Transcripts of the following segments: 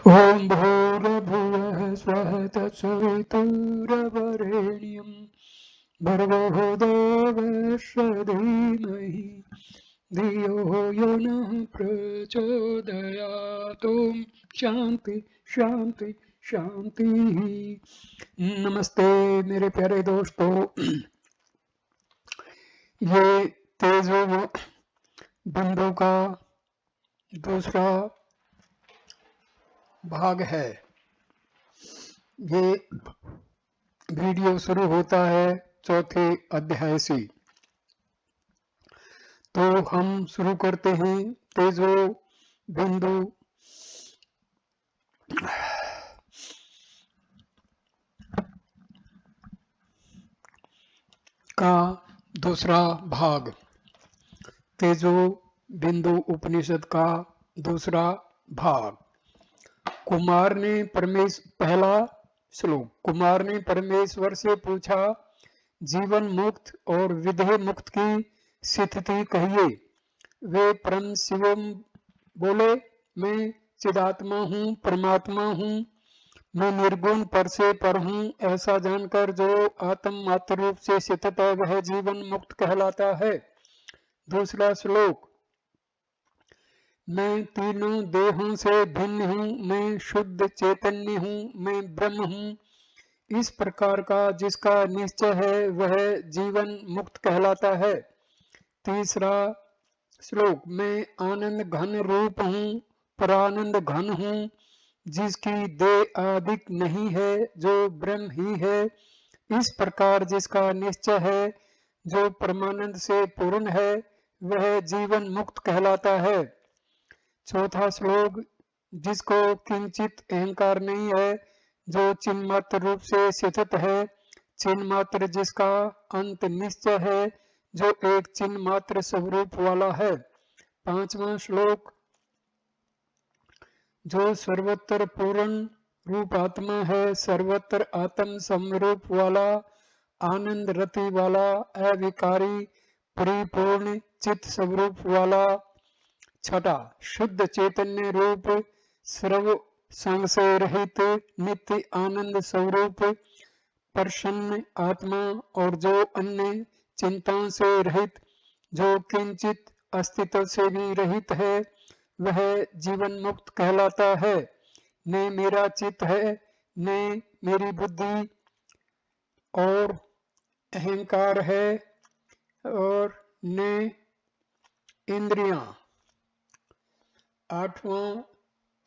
ओम भूर्भुवः स्वः तत्सवितुर्वरेण्यं भर्गो देवस्य धीमहि धियो यो नः प्रचोदयात्। ओम शांति शांति शांति। नमस्ते मेरे प्यारे दोस्तों। ये तेजो बिंदु का दूसरा भाग है। ये वीडियो शुरू होता है चौथे अध्याय से। तो हम शुरू करते हैं तेजो बिंदु का दूसरा भाग। तेजो बिंदु उपनिषद का दूसरा भाग। पहला श्लोक। कुमार ने परमेश्वर से पूछा, जीवन मुक्त और विदेह मुक्त की स्थिति कहिए। वे परम शिवम बोले, मैं चिदात्मा हूँ, परमात्मा हूँ, मैं निर्गुण पर से पर हूँ। ऐसा जानकर जो आत्म मात्र रूप से स्थित है वह जीवन मुक्त कहलाता है। दूसरा श्लोक। मैं तीनों देहों से भिन्न हूँ, मैं शुद्ध चैतन्य हूँ, मैं ब्रह्म हूँ। इस प्रकार का जिसका निश्चय है वह जीवन मुक्त कहलाता है। तीसरा श्लोक। मैं आनंद घन रूप हूँ, परानंद घन हूँ, जिसकी देह आदिक नहीं है, जो ब्रह्म ही है। इस प्रकार जिसका निश्चय है, जो परमानंद से पूर्ण है, वह जीवन मुक्त कहलाता है। चौथा श्लोक। जिसको किंचित अहंकार नहीं है, जो चिन्मात्र रूप से स्थित है, चिन्मात्र जिसका अंत निश्चय है, जो एक चिन्मात्र स्वरूप वाला है। पांचवा श्लोक। जो सर्वत्र पूर्ण रूप आत्मा है, सर्वत्र आत्म समरूप वाला, आनंद रति वाला, अविकारी परिपूर्ण चित्त स्वरूप वाला। छठा। शुद्ध चैतन्य रूप, सर्व संग से रहित, नित्य आनंद स्वरूप, प्रसन्न आत्मा, और जो अन्य चिंताओं से रहित, जो किंचित अस्तित्व से भी रहित है, वह जीवन मुक्त कहलाता है। न मेरा चित्त है, न मेरी बुद्धि और अहंकार है, और न इंद्रियां। आठवां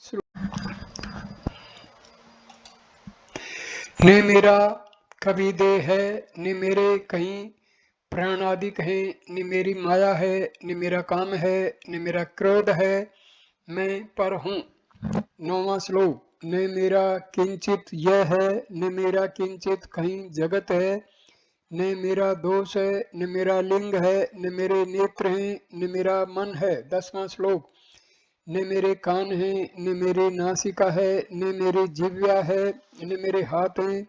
श्लोक। न मेरा कभी देह है, न मेरे कहीं प्राण आदि हैं, न मेरी माया है, न मेरा काम है, न मेरा क्रोध है, मैं पर हूँ। नौवां श्लोक। न मेरा किंचित यह है, न मेरा किंचित कहीं जगत है, न मेरा दोष है, न मेरा लिंग है, न मेरे नेत्र हैं, न मेरा मन है। 10वां श्लोक। न मेरे कान हैं, न मेरी नासिका है, न मेरी जिह्वा है, न मेरे हाथ हैं,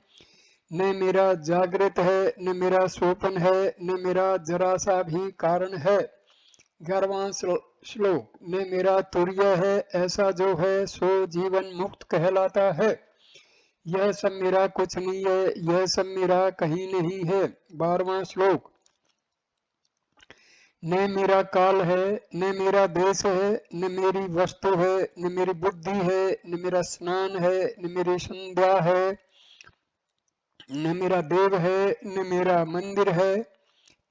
न मेरा जागृत है, न मेरा स्वप्न है, न मेरा जरा सा भी कारण है। 11वां श्लोक। न मेरा तुर्य है, ऐसा जो है सो जीवन मुक्त कहलाता है। यह सब मेरा कुछ नहीं है, यह सब मेरा कहीं नहीं है। 12वां श्लोक। न मेरा काल है, न मेरा देश है, न मेरी वस्तु है, न मेरी बुद्धि है, न मेरा स्नान है, न मेरी संध्या है, न मेरा देव है, न मेरा मंदिर है।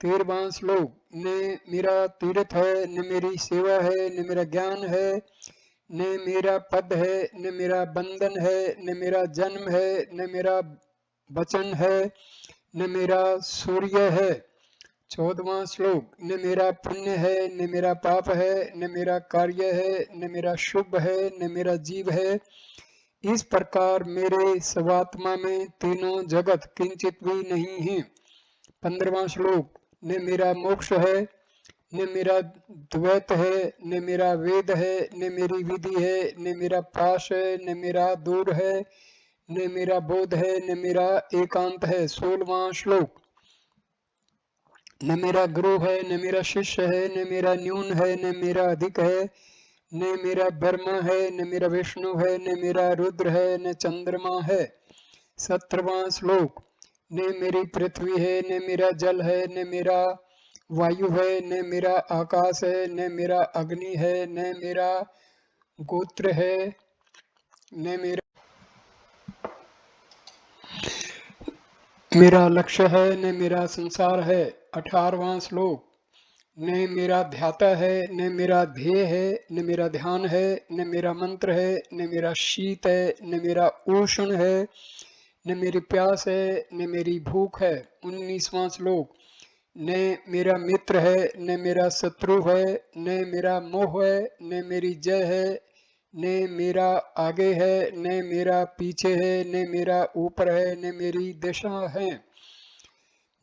13वां श्लोक। न मेरा तीर्थ है, न मेरी सेवा है, न मेरा ज्ञान है, न मेरा पद है, न मेरा बंधन है, न मेरा जन्म है, न मेरा वचन है, न मेरा सूर्य है। 14वां श्लोक। न मेरा पुण्य है, न मेरा पाप है, न मेरा कार्य है, न मेरा शुभ है, न मेरा जीव है। इस प्रकार मेरे स्वात्मा में तीनों जगत किंचित भी नहीं है। 15वां श्लोक। न मेरा मोक्ष है, न मेरा द्वैत है, न मेरा वेद है, न मेरी विधि है, न मेरा पाश है, न मेरा दूर है, न मेरा बोध है, न मेरा एकांत है। 16वां श्लोक। न मेरा गुरु है, न मेरा शिष्य है, न मेरा न्यून है, न मेरा अधिक है, न मेरा ब्रह्मा है, न मेरा विष्णु है, न मेरा रुद्र है, न चंद्रमा है। 17वां श्लोक। न मेरी पृथ्वी है, न मेरा जल है, न मेरा वायु है, न मेरा आकाश है, न मेरा अग्नि है, न मेरा गोत्र है, न मेरा लक्ष्य है, न मेरा संसार है। 18वां श्लोक। न मेरा ध्याता है, न मेरा ध्येय है, न मेरा ध्यान है, न मेरा मंत्र है, न मेरा शीत है, न मेरा उष्ण है, न मेरी प्यास है, न मेरी भूख है। 19वां श्लोक। न मेरा मित्र है, न मेरा शत्रु है, न मेरा मोह है, न मेरी जय है, न मेरा आगे है, न मेरा पीछे है, न मेरा ऊपर है, न मेरी दिशा है।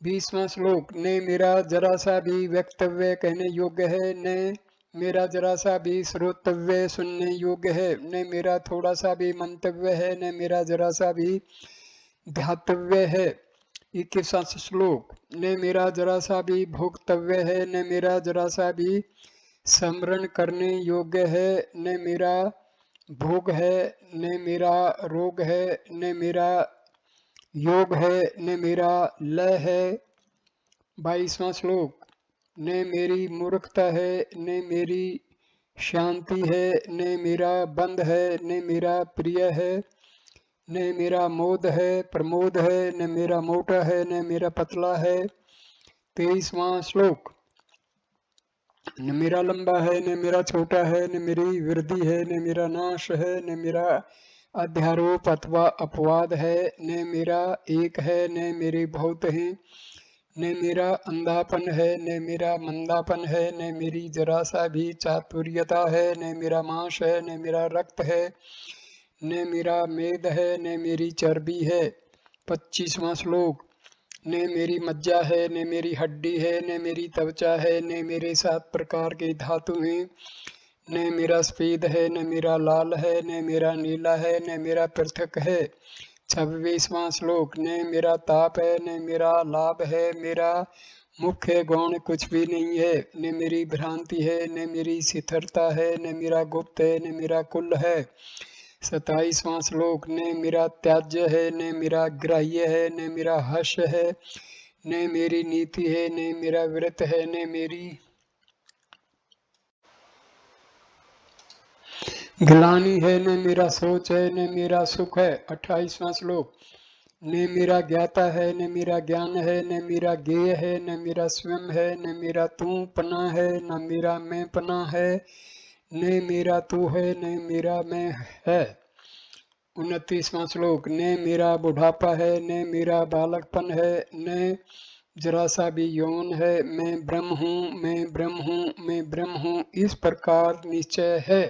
20वां श्लोक। न मेरा जरा सा भी वक्तव्य कहने योग्य है, न मेरा जरा सा भी श्रोतव्य सुनने योग्य है, न मेरा थोड़ा सा भी मंतव्य है, न मेरा जरा सा भी ध्यातव्य है। 21वां श्लोक। न मेरा जरा सा भी भोक्तव्य है, न मेरा जरा सा भी स्मरण करने योग्य है, न मेरा भोग है, न मेरा रोग है, न मेरा योग है, न मेरा लय है। 22वां श्लोक। न मेरी मूर्खता है, न मेरी शांति है, न मेरा बंध है, न मेरा प्रिय है, न मेरा मोद है प्रमोद है, न मेरा मोटा है, न मेरा पतला है। 23वां श्लोक। न मेरा लंबा है, न मेरा छोटा है, न मेरी वृद्धि है, न मेरा नाश है, न मेरा अध्यारोप अथवा अपवाद है, न मेरा एक है, न मेरे बहुत हैं, न मेरा अंधापन है, न मेरा मंदापन है, न मेरी जरा सा भी चातुर्यता है, न मेरा मांस है, न मेरा रक्त है, न मेरा मेद है, न मेरी चर्बी है। 25वां श्लोक। न मेरी मज्जा है, न मेरी हड्डी है, न मेरी त्वचा है, न मेरे 7 प्रकार के धातु हैं, न मेरा सफेद है, न मेरा लाल है, न मेरा नीला है, न मेरा पृथक है। 26वां श्लोक। न मेरा ताप है, न मेरा लाभ है, मेरा मुख्य गौण कुछ भी नहीं है, न मेरी भ्रांति है, न मेरी शिथिलता है, न मेरा गुप्त है, न मेरा कुल है। 27वां श्लोक। न मेरा त्याज्य है, न मेरा ग्राह्य है, न मेरा हर्ष है, न मेरी नीति है, न मेरा व्रत है, न मेरी ग्लानि है, न मेरा सोच है, न मेरा सुख है। 28वां श्लोक। न मेरा ज्ञाता है, न मेरा ज्ञान है, न मेरा ज्ञेय है, न मेरा स्वयं है, न मेरा तू पना है, न मेरा मैं पना है, न मेरा तू है, न मेरा मैं है। 29वां श्लोक। न मेरा बुढ़ापा है, न मेरा बालकपन है, न जरा सा भी यौन है, मैं ब्रह्म हूँ, मैं ब्रह्म हूँ, मैं ब्रह्म हूँ, इस प्रकार निश्चय है।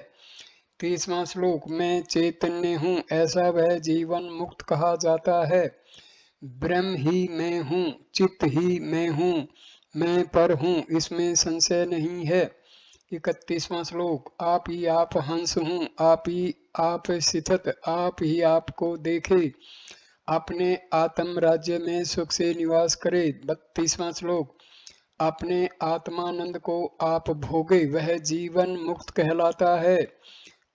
30वां श्लोक। मैं चैतन्य हूँ, ऐसा वह जीवन मुक्त कहा जाता है। ब्रह्म ही मैं हूँ, चित्त ही मैं हूँ, मैं पर हूँ, इसमें संशय नहीं है। 31वां श्लोक। आप ही आप हंस हूँ, आप ही आप स्थित, आप ही आपको देखे, अपने आत्म राज्य में सुख से निवास करे। 32वां श्लोक। अपने आत्मानंद को आप भोगे, वह जीवन मुक्त कहलाता है।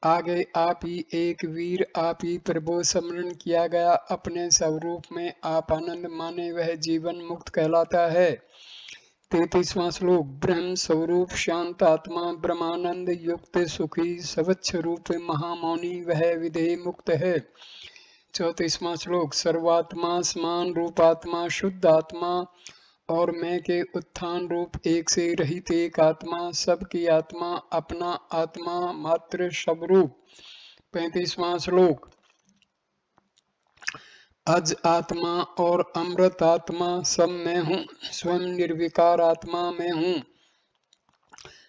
आगे आप ही एक वीर, आप ही प्रभु स्मरण किया गया, अपने स्वरूप में आप आनंद माने, वह जीवन मुक्त कहलाता है। 33वां श्लोक। ब्रह्म स्वरूप शांत आत्मा, ब्रह्मानंद युक्त सुखी स्वच्छ रूप महामौनी, वह विधेय मुक्त है। 34वां श्लोक। सर्वात्मा समान रूपात्मा शुद्ध आत्मा और मैं के उत्थान रूप एक से रहित एक आत्मा, सबकी आत्मा, अपना आत्मा मात्र स्वरूप। 35वां श्लोक। अज आत्मा और अमृत आत्मा सब मैं हूँ, स्वयं निर्विकार आत्मा मैं हूँ,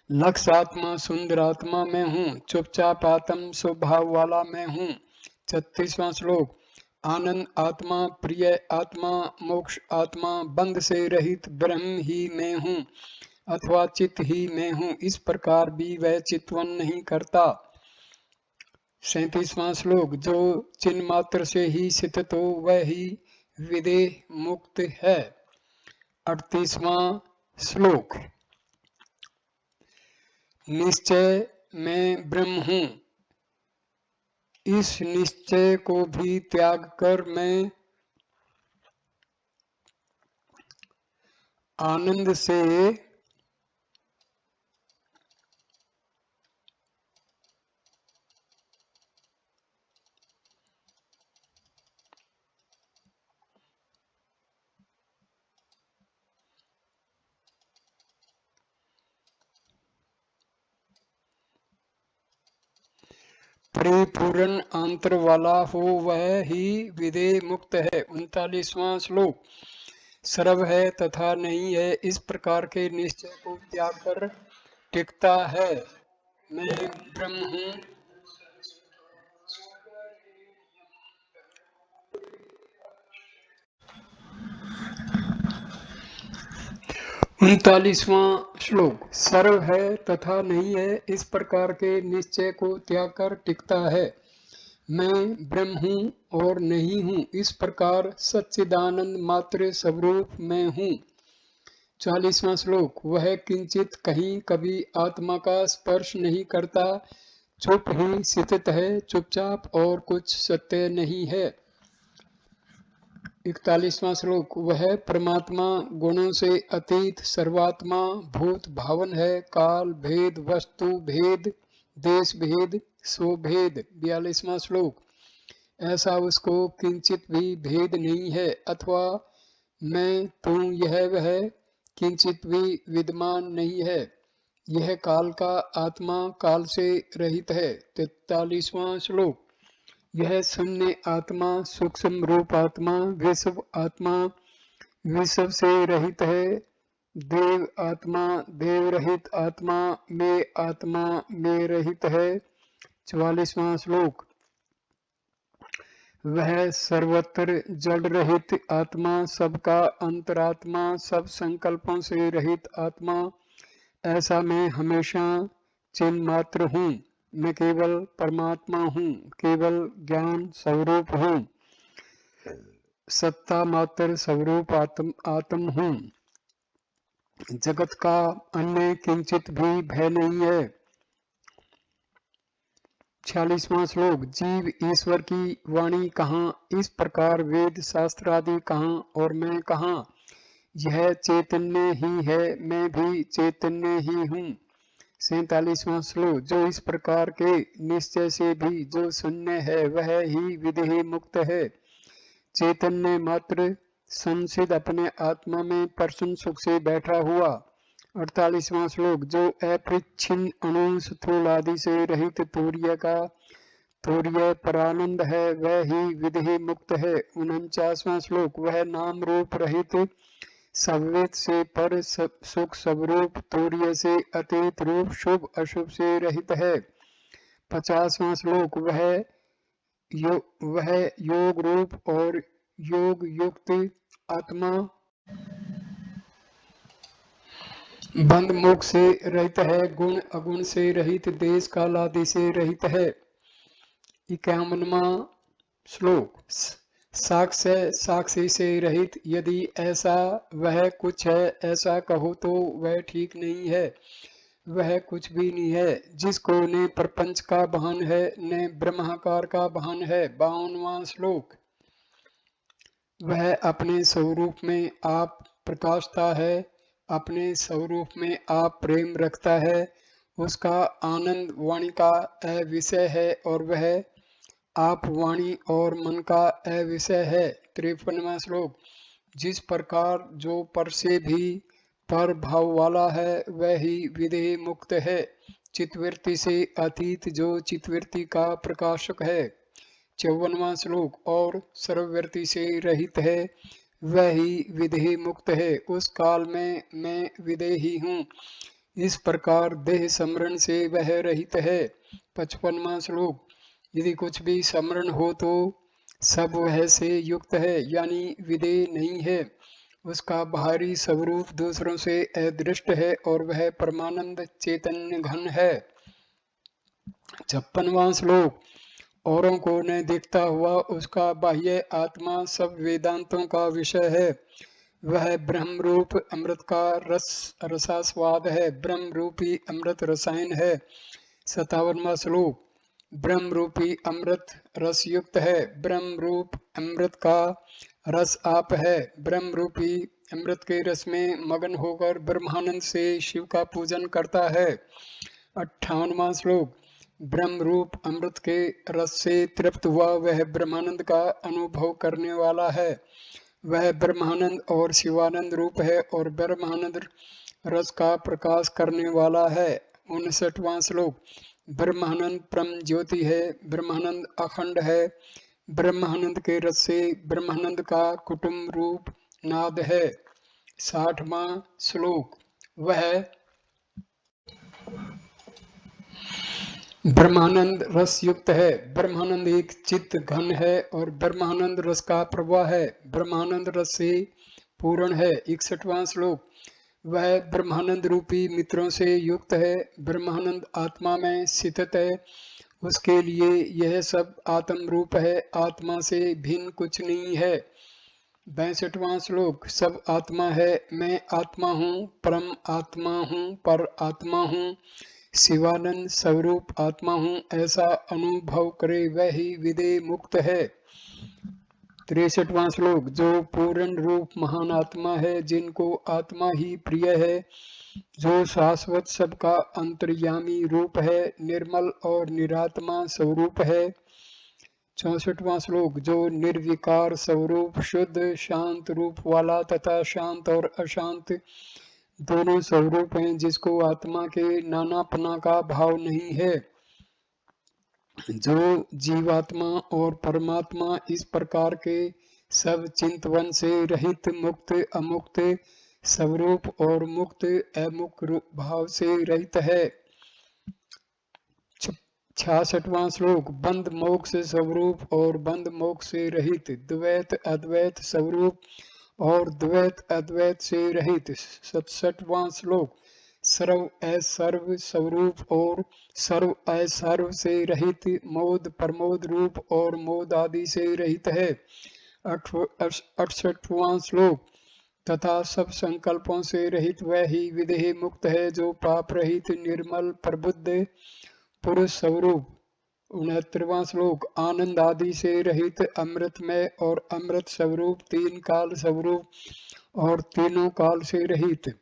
लक्ष्य आत्मा सुंदर आत्मा मैं हूँ, चुपचाप आत्म स्वभाव वाला मैं हूँ। 36वां श्लोक। आनंद आत्मा, प्रिय आत्मा, मोक्ष आत्मा, बंध से रहित ब्रह्म ही मैं हूँ अथवा चित्त ही मैं हूँ, इस प्रकार भी वह चितवन नहीं करता। 37वां श्लोक। जो चिन्ह मात्र से ही स्थित हो, वह ही विदेह मुक्त है। 38वां श्लोक। निश्चय मैं ब्रह्म हूँ, इस निश्चय को भी त्याग कर मैं आनंद से परिपूर्ण अंतर वाला हो, वह ही विदेह मुक्त है। 39वां श्लोक। सर्व है तथा नहीं है, इस प्रकार के निश्चय को त्याग कर टिकता है। मैं ब्रह्म हूँ, 39वां श्लोक। सर्व है तथा नहीं है, इस प्रकार के निश्चय को त्याग कर टिकता है। मैं ब्रह्म हूँ और नहीं हूँ, इस प्रकार सच्चिदानंद मात्र स्वरूप मैं हूँ। 40वां श्लोक। वह किंचित कहीं कभी आत्मा का स्पर्श नहीं करता, चुप ही स्थित है, चुपचाप, और कुछ सत्य नहीं है। 41वां श्लोक। वह परमात्मा गुणों से अतीत सर्वात्मा भूत भावन है, काल भेद, वस्तु भेद, देश भेद, सो भेद। 42वां श्लोक। ऐसा उसको किंचित भी भेद नहीं है, अथवा मैं तू यह वह किंचित भी विद्यमान नहीं है। यह काल का आत्मा काल से रहित है। 43वां श्लोक। यह शून्य आत्मा सूक्ष्म रूप आत्मा विश्व आत्मा विश्व से रहित है। देव आत्मा देव रहित आत्मा में रहित है। 44वां श्लोक। वह सर्वत्र जड़ रहित आत्मा, सबका अंतरात्मा, सब संकल्पों से रहित आत्मा, ऐसा मैं हमेशा चिन्ह मात्र हूँ। मैं केवल परमात्मा हूँ, केवल ज्ञान स्वरूप हूँ, सत्ता मात्र स्वरूप आत्म हूँ। जगत का अन्य किंचित भी भय नहीं है। 46वां श्लोक। जीव ईश्वर की वाणी कहाँ, इस प्रकार वेद शास्त्र आदि कहाँ, और मैं कहाँ। यह चैतन्य ही है, मैं भी चैतन्य ही हूँ। 47वां श्लोक। जो इस प्रकार के निश्चय से भी जो शून्य है, वह ही विदेह मुक्त है, चैतन्य मात्र संसिद अपने आत्मा में प्रसन्न सुख से बैठा हुआ। 48वां श्लोक। जो अपरिच्छिन्न अणु स्थूल आदि से रहित तूर्य परानंद है, वह ही विदेह मुक्त है। 49वां श्लोक। वह नाम रूप रहित सव्यत से पर सुख स्वरूप, तूर्य से अतीत रूप, शुभ अशुभ से रहित है। 50वां श्लोक। वह योग रूप और योग युक्त आत्मा बंध मोक्ष से रहित है, गुण अगुण से रहित, देश काल आदि से रहित है। 51वां श्लोक। साक्षी से रहित, यदि ऐसा वह कुछ है ऐसा कहो तो वह ठीक नहीं है, वह कुछ भी नहीं है, जिसको न प्रपंच का भान है न ब्रह्माकार का भान है। 52वां श्लोक। वह अपने स्वरूप में आप प्रकाशता है, अपने स्वरूप में आप प्रेम रखता है, उसका आनंद वाणी का अविषय है, और वह आप वाणी और मन का अविषय है। 53वां श्लोक। जिस प्रकार जो पर से भी पर भाव वाला है, वह ही विदेह मुक्त है, चित्तवृत्ति से अतीत जो चित्तवृत्ति का प्रकाशक है। 54वां श्लोक। और सर्ववृत्ति से रहित है, वह ही विदेह मुक्त है, उस काल में मैं विदेही हूँ, इस प्रकार देह स्मरण से वह रहित है। 55वां श्लोक। यदि कुछ भी स्मरण हो तो सब वह से युक्त है, यानी विदेह नहीं है, उसका बाहरी स्वरूप दूसरों से अदृष्ट है, और वह परमानंद चैतन्य घन है। 56वां श्लोक। औरों को न देखता हुआ उसका बाह्य आत्मा सब वेदांतों का विषय है, वह ब्रह्म रूप अमृत का रसास्वाद है, ब्रह्म रूपी अमृत रसायन है, 57वां श्लोक। ब्रह्म रूपी अमृत रस युक्त है, ब्रह्म रूप अमृत का रस आप है। ब्रह्म रूपी अमृत के रस में मगन होकर ब्रह्मानंद से शिव का पूजन करता है। 58वां श्लोक। ब्रह्म रूप अमृत के रस से तृप्त हुआ वह ब्रह्मानंद का अनुभव करने वाला है। वह ब्रह्मानंद और शिवानंद रूप है और ब्रह्मानंद रस का प्रकाश करने वाला है। 59वां श्लोक। ब्रह्मानंद परम ज्योति है, ब्रह्मानंद अखंड है। ब्रह्मानंद के रस से ब्रह्मानंद का कुटुंब रूप नाद है। 60वां श्लोक। वह ब्रह्मानंद रस युक्त है, ब्रह्मानंद एक चित्त घन है और ब्रह्मानंद रस का प्रवाह है, ब्रह्मानंद रस से पूर्ण है। 61वां श्लोक। वह ब्रह्मानंद रूपी मित्रों से युक्त है, ब्रह्मानंद आत्मा में स्थित है, उसके लिए यह सब आत्म रूप है, आत्मा से भिन्न कुछ नहीं है। 62वां श्लोक। सब आत्मा है, मैं आत्मा हूँ, परम आत्मा हूँ, पर आत्मा हूँ, शिवानंद स्वरूप आत्मा हूँ, ऐसा अनुभव करे वह ही विदेह मुक्त है। 63वां श्लोक। जो पूर्ण रूप महान आत्मा है, जिनको आत्मा ही प्रिय है, जो शाश्वत सबका अंतर्यामी रूप है, निर्मल और निरात्मा स्वरूप है। 64वां श्लोक। जो निर्विकार स्वरूप शुद्ध शांत रूप वाला तथा शांत और अशांत दोनों स्वरूप हैं, जिसको आत्मा के नानापना का भाव नहीं है। जो जीवात्मा और परमात्मा इस प्रकार के सब चिंतवन से रहित मुक्त अमुक्त स्वरूप और मुक्त अमुक्त भाव से रहित है। 66वां श्लोक। बंध मोक्ष स्वरूप और बंध मोक्ष से रहित, द्वैत अद्वैत स्वरूप और द्वैत अद्वैत से रहित। 67वां श्लोक। सर्व असर्व स्वरूप और सर्व असर्व से रहित, मोद प्रमोद रूप और मोद आदि से रहित है। 68वां श्लोक। तथा सब संकल्पों से रहित वह ही विदेह मुक्त है, जो पाप रहित निर्मल प्रबुद्ध पुरुष स्वरूप। 69वां श्लोक। आनंद आदि से रहित, अमृतमय और अमृत स्वरूप, तीन काल स्वरूप और तीनों काल से रहित।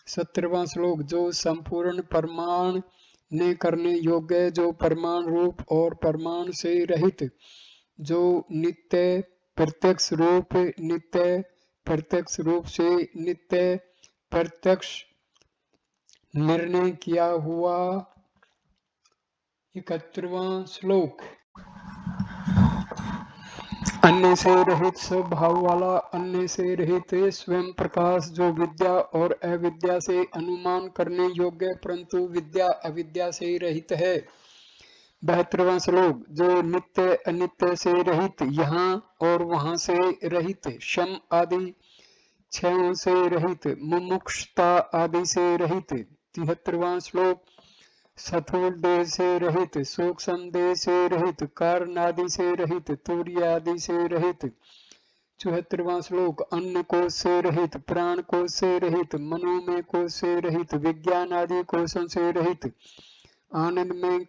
70वां श्लोक। जो संपूर्ण परमाण ने करने योग्य, जो परमाण रूप और परमाण से रहित, जो नित्य प्रत्यक्ष रूप, नित्य प्रत्यक्ष रूप से नित्य प्रत्यक्ष निर्णय किया हुआ। 71वां श्लोक। अन्य से रहित स्वभाव वाला, अन्य से रहित स्वयं प्रकाश, जो विद्या और अविद्या से अनुमान करने योग्य परंतु विद्या अविद्या से रहित है। 72वां श्लोक। जो नित्य अनित्य से रहित, यहाँ और वहां से रहित, शम आदि क्षयों से रहित, मुमुक्षुता आदि से रहित। 73वां श्लोक। स्थूल देह से रहित, सूक्ष्म देह से रहित, कारण आदि से रहित, तूर्य आदि से रहित। 74वां श्लोक। अन्न कोश से रहित, प्राण कोश से रहित, मनोमय कोश से रहित, विज्ञान आदि कोशों से रहित, आनंद में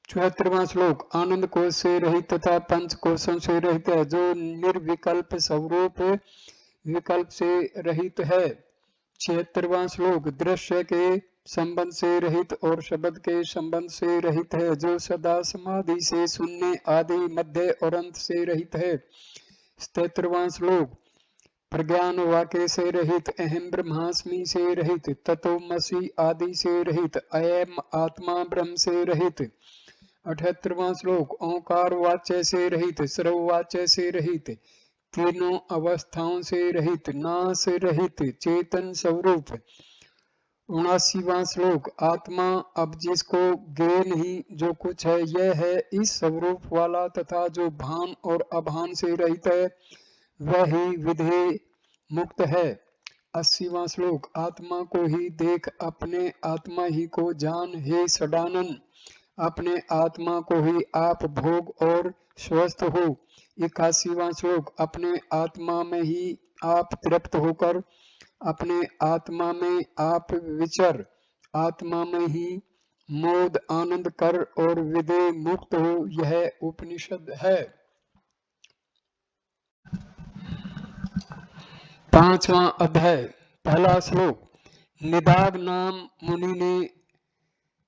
74वां श्लोक। आनंद कोश से रहित तथा पंच कोशों से रहित है, जो निर्विकल्प स्वरूप विकल्प से रहित है। 76वां श्लोक। दृश्य के संबंध से रहित और शब्द के संबंध से रहित है, जो सदा समाधि से शून्य आदि मध्य और अंत से रहित है। 77वां श्लोक। प्रज्ञान वाक्य से रहित, अहम ब्रह्मास्मि से रहित, तत्वमसि आदि से रहित, अयम आत्मा ब्रह्म से रहित। 78वां श्लोक। ओंकार वाच्य से रहित, सर्व वाच्य से रहित, तीनों अवस्थाओं से रहित, नाश रहित, चेतन स्वरूप। 79वां श्लोक। आत्मा अब जिसको ज्ञेय नहीं जो कुछ है यह है, इस स्वरूप वाला तथा जो भान और अभान से रहित है, वह ही विधेय मुक्त है। 80वां श्लोक। आत्मा को ही देख, अपने आत्मा ही को जान, हे सडानन, अपने आत्मा को ही आप भोग और स्वस्थ हो। 81वां श्लोक। अपने आत्मा में ही आप तृप्त होकर अपने आत्मा में आप विचर, आत्मा में ही मोद आनंद कर और विदेह मुक्त हो, यह उपनिषद है। 5वां अध्याय, पहला श्लोक। निदाग नाम मुनि ने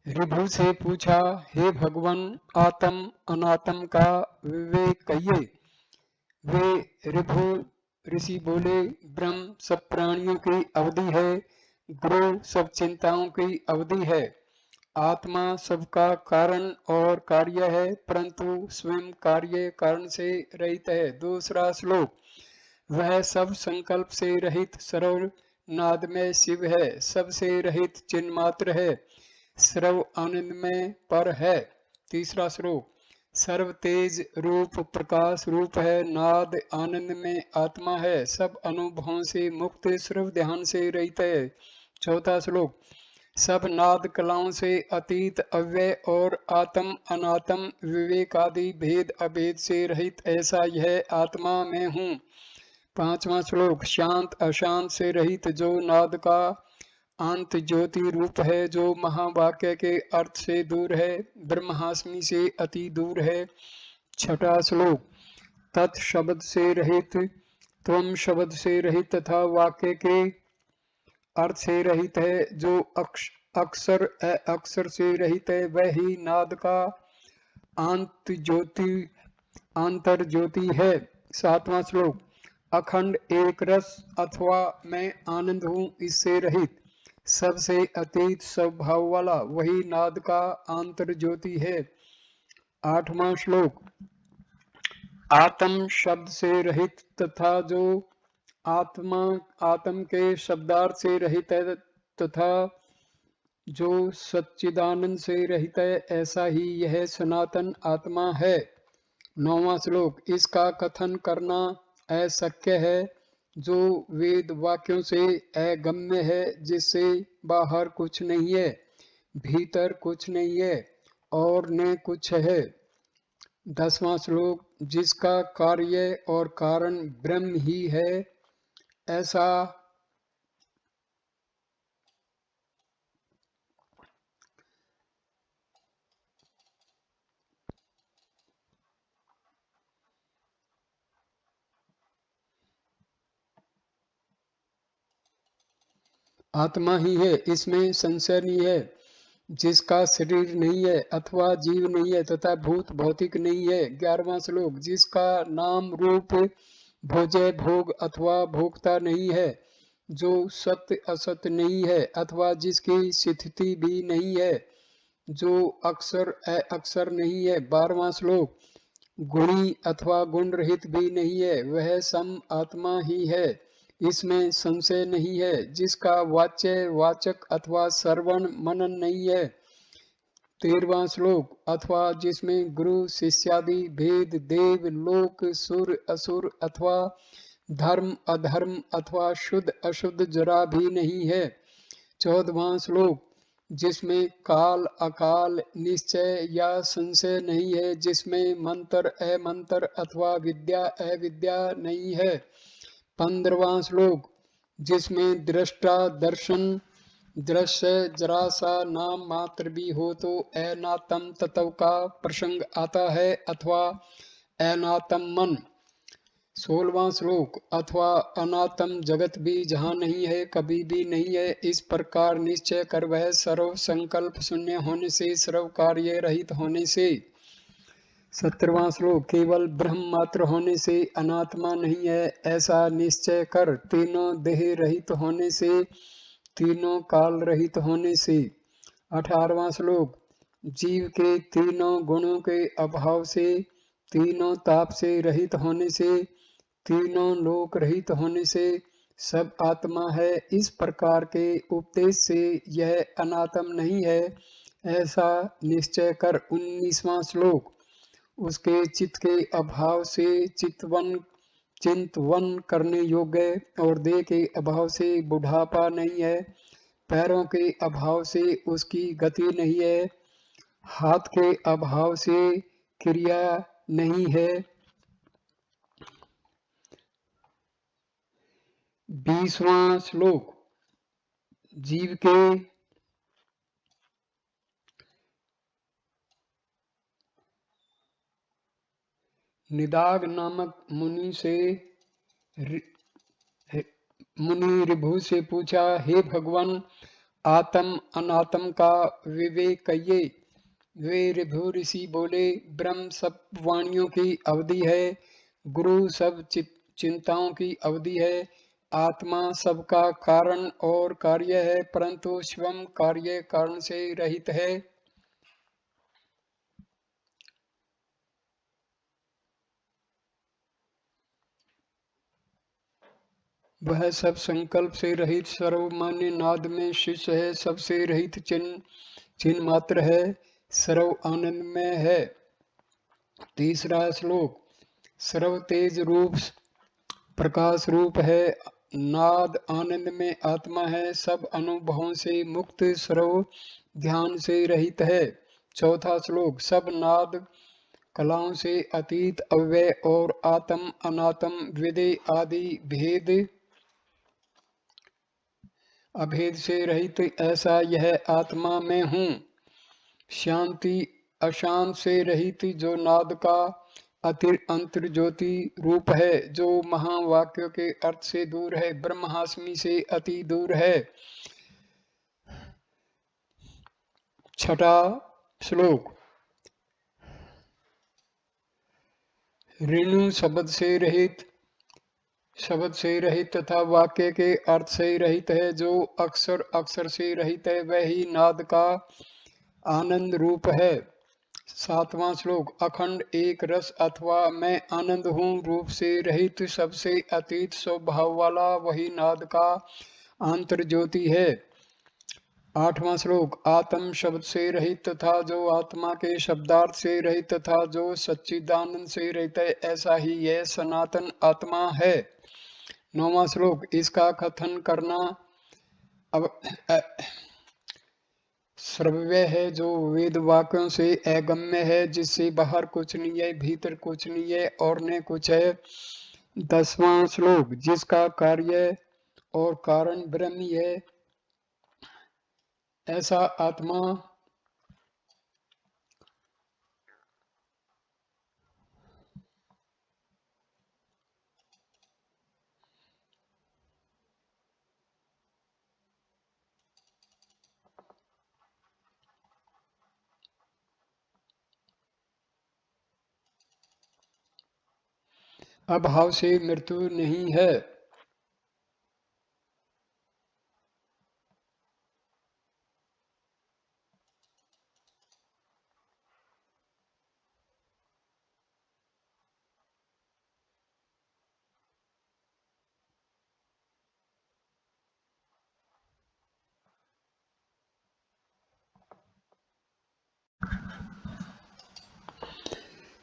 ऋभु से पूछा, हे भगवान, आत्म अनात्म का विवेक कहिए। वे ऋभु ऋषि बोले, ब्रह्म सब प्राणियों की अवधि है, गुरु सब चिंताओं की अवधि है, आत्मा सबका कारण और कार्य है, परंतु स्वयं कार्य कारण से रहित है। दूसरा श्लोक। वह सब संकल्प से रहित सर्व नाद में शिव है, सबसे रहित चिन्ह मात्र है, सर्व आनंद में पर है। तीसरा श्लोक। सर्व तेज रूप प्रकाश रूप है, नाद आनंद में आत्मा है, सब अनुभवों से मुक्त, सर्व ध्यान से रहित है। चौथा श्लोक। सब नाद कलाओं से अतीत अव्यय और आत्म अनात्म विवेक आदि भेद अभेद से रहित, ऐसा यह आत्मा में हूँ। पांचवा श्लोक। शांत अशांत से रहित जो नाद का अंत ज्योति रूप है, जो महावाक्य के अर्थ से दूर है, ब्रह्मास्मि से अति दूर है। छठा श्लोक। तत् शब्द से रहित, त्वम शब्द से रहित तथा वाक्य के अर्थ से रहित है, जो अक्षर अक्षर से रहित है, वह ही नाद का अंत ज्योति अंतर ज्योति है। सातवां श्लोक। अखंड एक रस अथवा मैं आनंद हूँ, इससे रहित, सबसे अतीत स्वभाव वाला, वही नाद का आंतर ज्योति है। आठवां श्लोक। आत्म शब्द से रहित तथा जो आत्मा आत्म के शब्दार्थ से रहित है तथा जो सच्चिदानंद से रहित है, ऐसा ही यह सनातन आत्मा है। नौवां श्लोक। इसका कथन करना अशक्य है, जो वेद वाक्यों से अगम्य है, जिससे बाहर कुछ नहीं है, भीतर कुछ नहीं है और न कुछ है। 10वां श्लोक। जिसका कार्य और कारण ब्रह्म ही है, ऐसा आत्मा ही है, इसमें संशय नहीं है। जिसका शरीर नहीं है अथवा जीव नहीं है तथा भूत भौतिक नहीं है। 11वां श्लोक। जिसका नाम रूप भोज्य भोग अथवा भोक्ता नहीं है, जो सत्य असत्य नहीं है अथवा जिसकी स्थिति भी नहीं है, जो अक्षर अक्षर नहीं है। 12वां श्लोक। गुणी अथवा गुण रहित भी नहीं है, वह सम आत्मा ही है, इसमें संशय नहीं है। जिसका वाच्य वाचक अथवा श्रवण मनन नहीं है। 13वां श्लोक। अथवा जिसमें गुरु शिष्यादि भेद देव लोक सुर असुर अथवा धर्म अधर्म अथवा शुद्ध अशुद्ध जरा भी नहीं है। 14वां श्लोक। जिसमें काल अकाल निश्चय या संशय नहीं है, जिसमें मंत्र अमंत्र अथवा विद्या अविद्या नहीं है। 15वां श्लोक। जिसमें दृष्टा दर्शन दृश्य जरा सा नाम मात्र भी हो तो अनात्म तत्व का प्रसंग आता है अथवा अनात्म मन। 16वां श्लोक। अथवा अनात्म जगत भी जहाँ नहीं है, कभी भी नहीं है, इस प्रकार निश्चय कर वह सर्व संकल्प शून्य होने से, सर्व कार्य रहित होने से। 17वां श्लोक। केवल ब्रह्म मात्र होने से अनात्मा नहीं है, ऐसा निश्चय कर, तीनों देह रहित होने से, तीनों काल रहित होने से। 18वां श्लोक। जीव के तीनों गुणों के अभाव से, तीनों ताप से रहित होने से, तीनों लोक रहित होने से सब आत्मा है, इस प्रकार के उपदेश से यह अनात्म नहीं है, ऐसा निश्चय कर। 19वां श्लोक। उसके चित्त के अभाव से चिंतवन करने योग्य और देह के अभाव से बुढ़ापा नहीं है, पैरों के अभाव से उसकी गति नहीं है, हाथ के अभाव से क्रिया नहीं है, 20वां श्लोक। जीव के निदाग नामक मुनि से मुनि ऋभु से पूछा, हे भगवान, आत्म अनात्म का विवेक कहिए। वे ऋभु ऋषि बोले, ब्रह्म सब वाणियों की अवधि है, गुरु सब चिंताओं की अवधि है, आत्मा सबका कारण और कार्य है, परंतु स्वयं कार्य कारण से रहित है। वह सब संकल्प से रहित सर्वमान्य नाद में शिष्य है, सबसे रहित चिन्ह मात्र है, सर्व आनंदमय है। 3रा श्लोक। सर्व तेज रूप प्रकाश रूप है, नाद आनंद में आत्मा है, सब अनुभवों से मुक्त, सर्व ध्यान से रहित है। 4था श्लोक। सब नाद कलाओं से अतीत, अव्यय और आत्म अनात्म विदे आदि भेद अभेद से रहित, ऐसा यह आत्मा में हूँ। शांति अशांत से रहित, जो नाद का अंतर ज्योति रूप है, जो महावाक्य के अर्थ से दूर है, ब्रह्मास्मि से अति दूर है। 6ठा श्लोक। ऋणु शब्द से रहित तथा वाक्य के अर्थ से रहित है, जो अक्षर से रहित है, वही नाद का आनंद रूप है। 7वां श्लोक। अखंड एक रस अथवा मैं आनंद हूँ रूप से रहित, सबसे अतीत स्वभाव वाला, वही नाद का आंतर ज्योति है। 8वां श्लोक। आत्म शब्द से रहित तथा जो आत्मा के शब्दार्थ से रहित तथा जो सच्चिदानंद से रहित है, ऐसा ही यह सनातन आत्मा है। 9वां श्लोक। इसका कथन करना अब श्रव्य है, जो वेद वाक्यों से अगम्य है, जिससे बाहर कुछ नहीं है, भीतर कुछ नहीं है और न कुछ है। 10वां श्लोक। जिसका कार्य और कारण ब्रह्म ही है, ऐसा आत्मा अभाव से मृत्यु नहीं है।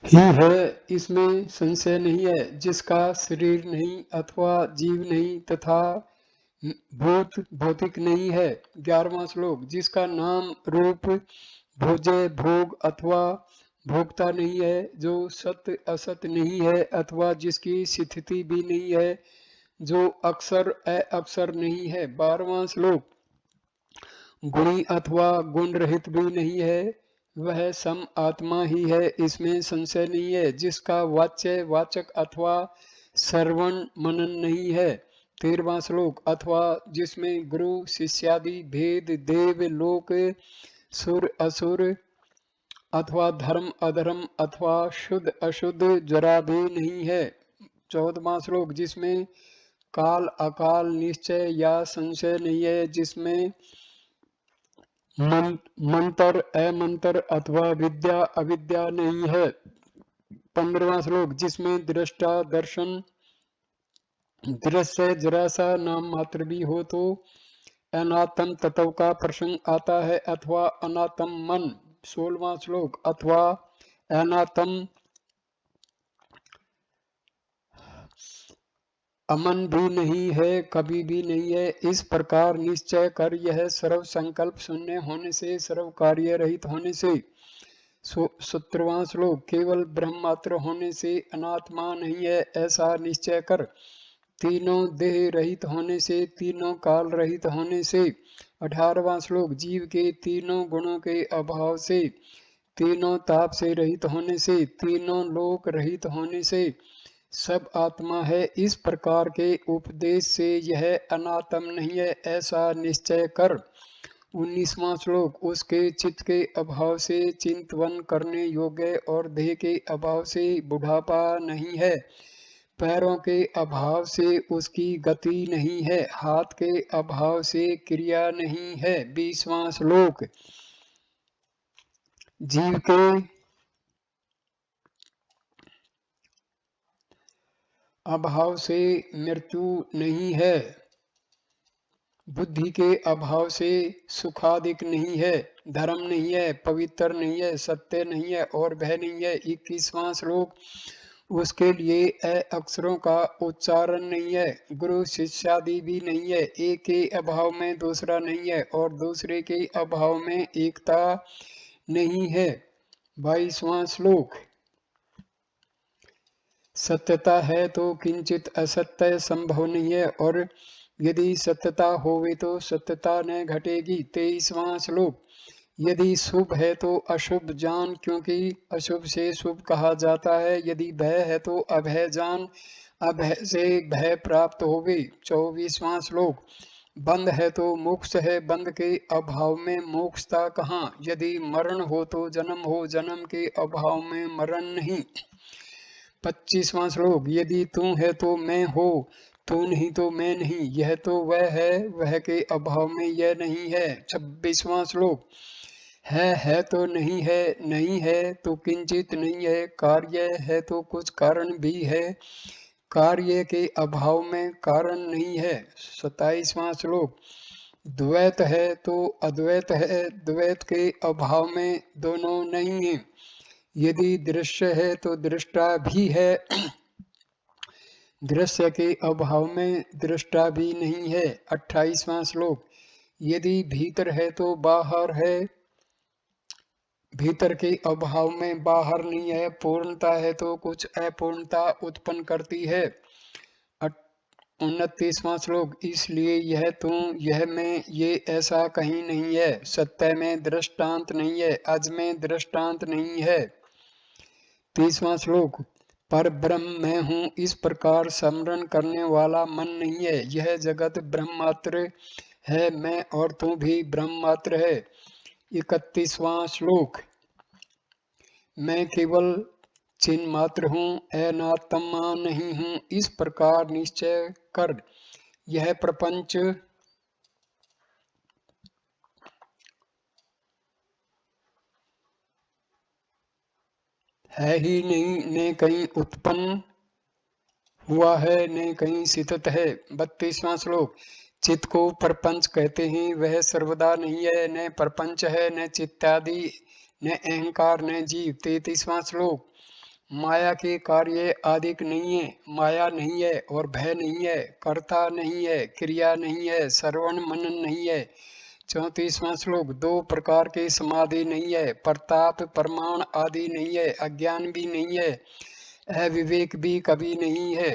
ही है, इसमें संशय नहीं है। जिसका शरीर नहीं अथवा जीव नहीं तथा भौतिक नहीं है। 11वां श्लोक। जिसका नाम रूप भोज्य भोग अथवा भोक्ता नहीं है, जो सत्य असत नहीं है अथवा जिसकी स्थिति भी नहीं है, जो अक्षर अक्षर नहीं है। 12वां श्लोक। गुणी अथवा गुण रहित भी नहीं है, वह सम आत्मा ही है, इसमें संशय नहीं है। जिसका वाच्य वाचक अथवा श्रवण मनन नहीं है। 13वां श्लोक। अथवा जिसमें गुरु शिष्यादि भेद, देव लोक सुर असुर अथवा धर्म अधर्म अथवा शुद्ध अशुद्ध जरा भी नहीं है। 14वां श्लोक। जिसमें काल अकाल निश्चय या संशय नहीं है, जिसमें मंत्र अमंत्र अथवा विद्या अविद्या नहीं है। 15वां श्लोक। जिसमें दृष्टा दर्शन दृश्य जरा सा नाम मात्र भी हो, तो अनात्म तत्व का प्रसंग आता है अथवा अनात्म मन। 16वां श्लोक। अथवा अनात्म अमन भी नहीं है, कभी भी नहीं है। इस प्रकार निश्चय कर, यह सर्व संकल्प शून्य होने से, सर्व कार्य रहित होने से। 17वां श्लोक। केवल ब्रह्म मात्र होने से अनात्मा नहीं है, ऐसा निश्चय कर। तीनों देह रहित होने से, तीनों काल रहित होने से। 18वां श्लोक जीव के तीनों गुणों के अभाव से, तीनों ताप से रहित होने से, तीनों लोक रहित होने से सब आत्मा है। इस प्रकार के उपदेश से यह अनात्म नहीं है ऐसा निश्चय कर। 19वां श्लोक उसके चित्त के अभाव से चिंतवन करने योग्य और देह के अभाव से बुढ़ापा नहीं है, पैरों के अभाव से उसकी गति नहीं है, हाथ के अभाव से क्रिया नहीं है। 20वां श्लोक जीव के अभाव से मृत्यु नहीं है, बुद्धि के अभाव से सुखादिक नहीं है, धर्म नहीं है, पवित्र नहीं है, सत्य नहीं है और भय नहीं है। 21वां श्लोक उसके लिए अक्षरों का उच्चारण नहीं है, गुरु शिष्यादि भी नहीं है, एक के अभाव में दूसरा नहीं है और दूसरे के अभाव में एकता नहीं है। 22वां श्लोक सत्यता है तो किंचित असत्य संभव नहीं है और यदि सत्यता होवे तो सत्यता न घटेगी। 23वां श्लोक यदि शुभ है तो अशुभ जान, क्योंकि अशुभ से शुभ कहा जाता है। यदि भय है तो अभय जान, अभय से भय प्राप्त होवे। 24वां श्लोक बंध है तो मोक्ष है, बंध के अभाव में मोक्षता कहाँ। यदि मरण हो तो जन्म हो, जन्म के अभाव में मरण नहीं। 25वां श्लोक यदि तू है तो मैं हो, तू नहीं तो मैं नहीं, यह तो वह है, वह के अभाव में यह नहीं है। 26वां श्लोक है तो नहीं है, नहीं है तो किंचित नहीं है, कार्य है तो कुछ कारण भी है, कार्य के अभाव में कारण नहीं है। 27वां श्लोक द्वैत है तो अद्वैत है, द्वैत के अभाव में दोनों नहीं है। यदि दृश्य है तो दृष्टा भी है, दृश्य के अभाव में दृष्टा भी नहीं है। 28वां श्लोक यदि भीतर है तो बाहर है, भीतर के अभाव में बाहर नहीं है, पूर्णता है तो कुछ अपूर्णता उत्पन्न करती है। 29वां श्लोक इसलिए यह तू, यह मैं, ये ऐसा कहीं नहीं है, सत्य में दृष्टांत नहीं है, अज में दृष्टांत नहीं है। 30वां श्लोक पर ब्रह्म मैं हूँ, इस प्रकार स्मरण करने वाला मन नहीं है। यह जगत ब्रह्म मात्र है, मैं और तू भी ब्रह्म मात्र है। 31वां श्लोक मैं केवल चिन्ह मात्र हूँ, अनात्मा नहीं हूँ, इस प्रकार निश्चय कर। यह प्रपंच है ही नहीं, न कहीं उत्पन्न हुआ है, न कहीं स्थित है। 32वां श्लोक चित्त को प्रपंच कहते हैं, वह सर्वदा नहीं है, न प्रपंच है, न चित्तादि, न अहंकार, न जीव। 33वां श्लोक माया के कार्य आदिक नहीं है, माया नहीं है और भय नहीं है, कर्ता नहीं है, क्रिया नहीं है, श्रवण मनन नहीं है। 34वां श्लोक दो प्रकार के समाधि नहीं है, प्रताप प्रमाण आदि नहीं है, अज्ञान भी नहीं है, अविवेक भी कभी नहीं है।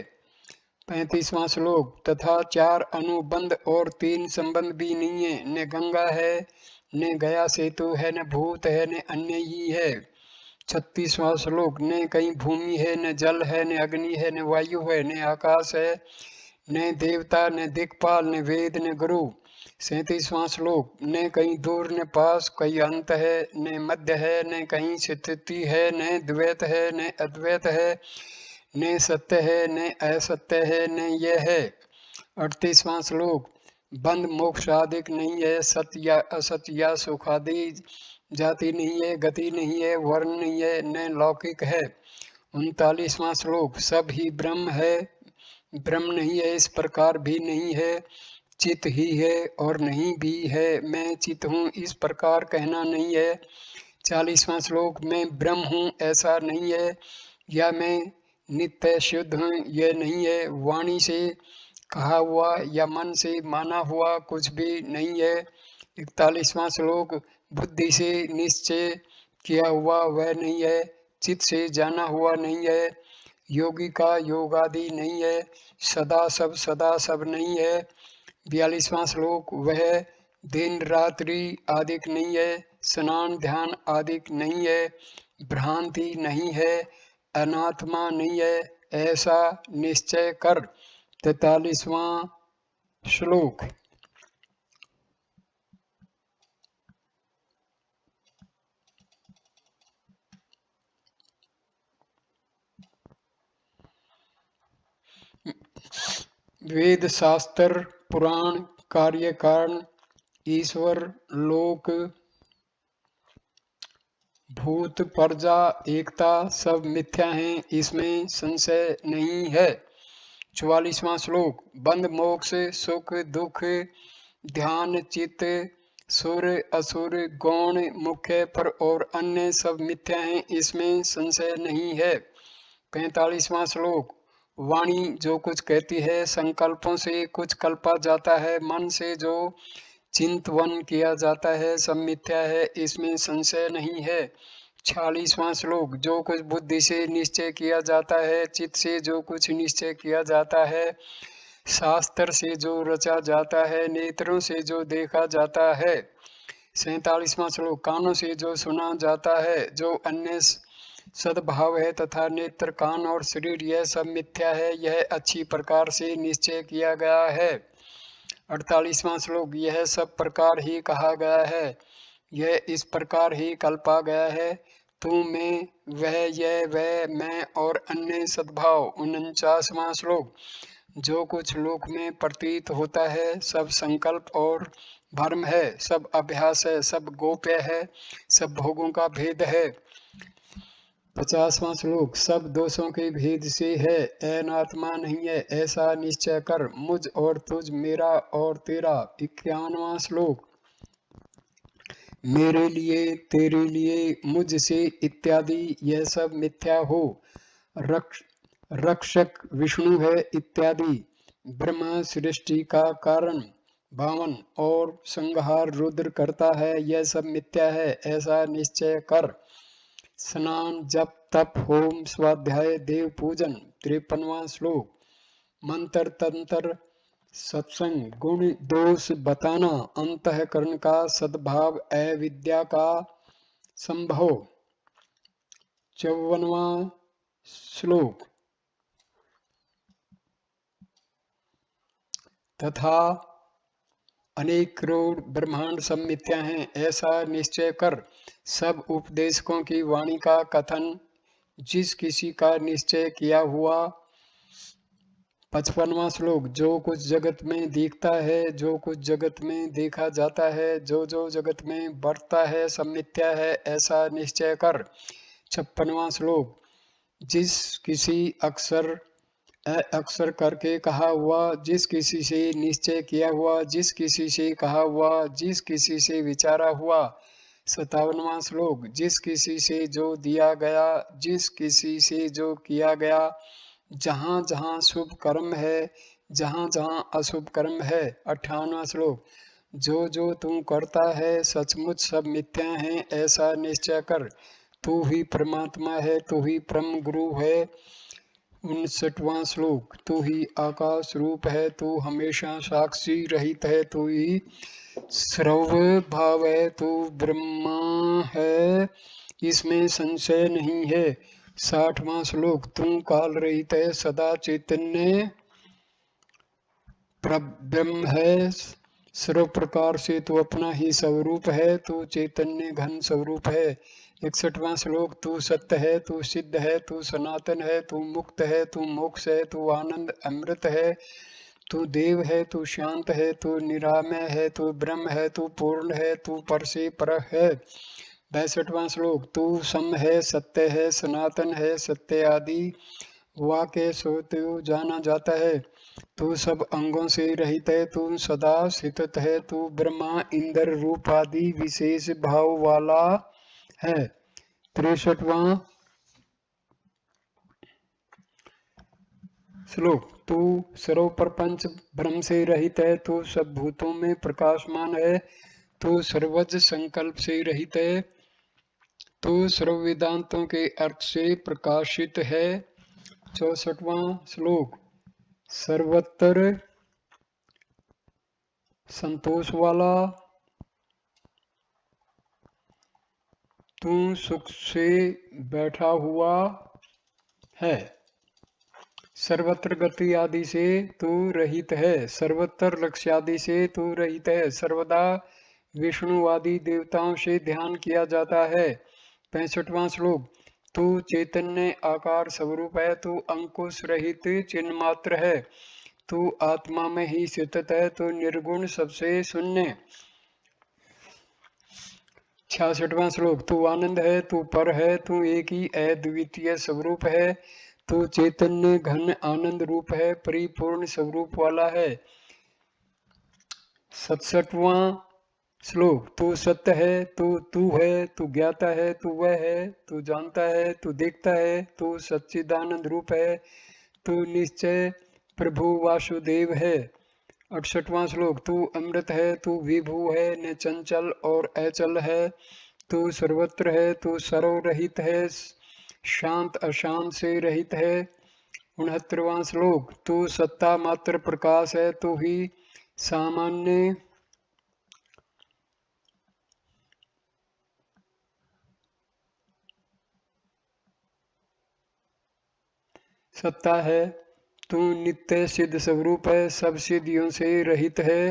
35वां श्लोक तथा 4 अनुबंध और 3 संबंध भी नहीं है, न गंगा है, न गया सेतु है, न भूत है, न अन्य ही है। 36वां श्लोक न कहीं भूमि है, न जल है, न अग्नि है, न वायु है, न आकाश है, न देवता, न दिक्पाल, न वेद, न गुरु। 37वां श्लोक न कहीं दूर न पास, कहीं अंत है, न मध्य है, न कहीं स्थिति है, न द्वैत है, न अद्वैत है, न सत्य है, न असत्य है, न यह है। 38वां श्लोक बंध मोक्ष आदिक नहीं है, सत्य या असत्य या सुख आदि जाति नहीं है, गति नहीं है, वर्ण नहीं है, न लौकिक है। 39वां श्लोक सब ही ब्रह्म है, ब्रह्म नहीं है इस प्रकार भी नहीं है, चित ही है और नहीं भी है, मैं चित हूँ इस प्रकार कहना नहीं है। 40वां श्लोक मैं ब्रह्म हूँ ऐसा नहीं है, या मैं नित्य शुद्ध हूँ यह नहीं है, वाणी से कहा हुआ या मन से माना हुआ कुछ भी नहीं है। 41वां श्लोक बुद्धि से निश्चय किया हुआ वह नहीं है, चित्त से जाना हुआ नहीं है, योगी का योग आदि नहीं है, सदा सब नहीं है। 42वां श्लोक, वह दिन रात्रि आदिक नहीं है, स्नान ध्यान आदिक नहीं है, भ्रांति नहीं है, अनात्मा नहीं है, ऐसा निश्चय कर। 43वां श्लोक, वेद शास्त्र पुराण कार्य कारण ईश्वर लोक भूत प्रजा एकता सब मिथ्या हैं, इसमें संशय नहीं है। 44वां श्लोक, बंध मोक्ष सुख दुख ध्यान चित्त सुर असुर गौण मुख्य पर और अन्य सब मिथ्या हैं, इसमें संशय नहीं है। 45वां श्लोक, वाणी जो कुछ कहती है संकल्पों से कुछ कल्पा जाता है, मन से जो चिंतवन किया जाता है सब मिथ्या है, इसमें संशय नहीं है। 46वां श्लोक, जो कुछ बुद्धि से निश्चय किया जाता है, चित्त से जो कुछ निश्चय किया जाता है, शास्त्र से जो रचा जाता है, नेत्रों से जो देखा जाता है। 47वां श्लोक, कानों से जो सुना जाता है, जो अन्य सद्भाव है तथा नेत्र कान और शरीर यह सब मिथ्या है, यह अच्छी प्रकार से निश्चय किया गया है। 48वां श्लोक, यह सब प्रकार ही कहा गया है, यह इस प्रकार ही कल्पा गया है, तू में वह यह वह मैं और अन्य सद्भाव। 49वां श्लोक, जो कुछ लोक में प्रतीत होता है सब संकल्प और भ्रम है, सब अभ्यास है, सब गोप्य है, सब भोगों का भेद है। 50वां श्लोक, सब दोषों के भेद से है, अनात्मा नहीं है, ऐसा निश्चय कर। मुझ और तुझ, मेरा और तेरा। 51वां श्लोक, मेरे लिए तेरे लिए मुझसे इत्यादि यह सब मिथ्या हो। रक्षक विष्णु है इत्यादि, ब्रह्मा सृष्टि का कारण 52 और संहार रुद्र करता है, यह सब मिथ्या है, ऐसा निश्चय कर। स्नान जप तप होम स्वाध्याय देव पूजन। 53वां श्लोक, मंत्र तंत्र सत्संग गुण दोष बताना, अंतःकरण का सद्भाव अविद्या का संभव। 54वां श्लोक, तथा अनेक करोड़ ब्रह्मांड सब मिथ्या हैं, ऐसा निश्चय कर। सब उपदेशकों की वाणी का कथन जिस किसी का निश्चय किया हुआ। 55वां श्लोक, जो कुछ जगत में दिखता है, जो कुछ जगत में देखा जाता है, जो जो जगत में बढ़ता है सब मिथ्या है, ऐसा निश्चय कर। 56वां श्लोक, जिस किसी अक्षर अक्षर करके कहा हुआ, जिस किसी से निश्चय किया हुआ, जिस किसी से कहा हुआ, जिस किसी से विचारा हुआ। 57वां श्लोक, जिस किसी से जो दिया गया, जिस किसी से जो किया गया, जहाँ जहाँ शुभ कर्म है, जहाँ जहाँ अशुभ कर्म है। 58वां श्लोक, जो जो तू करता है सचमुच सब मिथ्या है, ऐसा निश्चय कर। तू ही परमात्मा है, तू ही परम गुरु है। 59वां श्लोक, तू ही आकाश रूप है, तू हमेशा साक्षी रहित है, तू ही सर्व भाव है, तू ब्रह्मा है, इसमें संशय नहीं है। 60वां श्लोक, तू काल रहित है, सदा चैतन्य ब्रह्म है, सर्व प्रकार से तू अपना ही स्वरूप है, तू चैतन्य घन स्वरूप है। 61वां श्लोक, तू सत्य है, तू सिद्ध है, तू सनातन है, तू मुक्त है, तू मोक्ष है, तू आनंद अमृत है, तू देव है, तू शांत है, तू निरामय है, तू ब्रह्म है, तू पूर्ण है, तू पर से पर है। 62वां श्लोक, तू सम है, सत्य है, सनातन है, सत्य आदि वाक्य सो तू जाना जाता है, तू सब अंगों से रहित है, तू सदा स्थित है, तू ब्रह्मा इंद्र रूप आदि विशेष भाव वाला है। 63वां श्लोक, तू सर्व प्रपंच ब्रह्म से रहित है, तू सब भूतों में प्रकाशमान है, तू सर्वज संकल्प से रहित है, तू सर्व वेदांतों के अर्थ से प्रकाशित है, 64वां श्लोक। सर्वत्र संतोष वाला, तू सुख से बैठा हुआ है। सर्वत्र गति आदि से तू रहित है। सर्वत्र लक्ष्य आदि से तू रहित है। सर्वदा विष्णु आदि देवताओं से ध्यान किया जाता है। 65वां श्लोक। तू चैतन्य आकार स्वरूप है। तू अंकुश रहित चिन्ह मात्र है। तू आत्मा में ही स्थित है। तू निर्गुण सबसे शून्य। 66वां श्लोक। तू आनंद है। तू पर है। तू एक ही अद्वितीय स्वरूप है। तू चैतन्य घन आनंद रूप है। परिपूर्ण स्वरूप वाला है। 67वां श्लोक। तू सत्य है। तू है। तू ज्ञाता है। तू वह है। तू जानता है। तू देखता है। तू सच्चिदानंद रूप है। तू निश्चय प्रभु वासुदेव है। 68वां श्लोक। तू अमृत है। तू विभू है। न चंचल और अचल है। तू सर्वत्र है। तू सर्वरहित है। शांत अशांत से रहित है। 69वां श्लोक। तू सत्ता मात्र प्रकाश है। तू ही सामान्य सत्ता है। तू नित्य सिद्ध स्वरूप है। सब सिद्धियों से रहित है।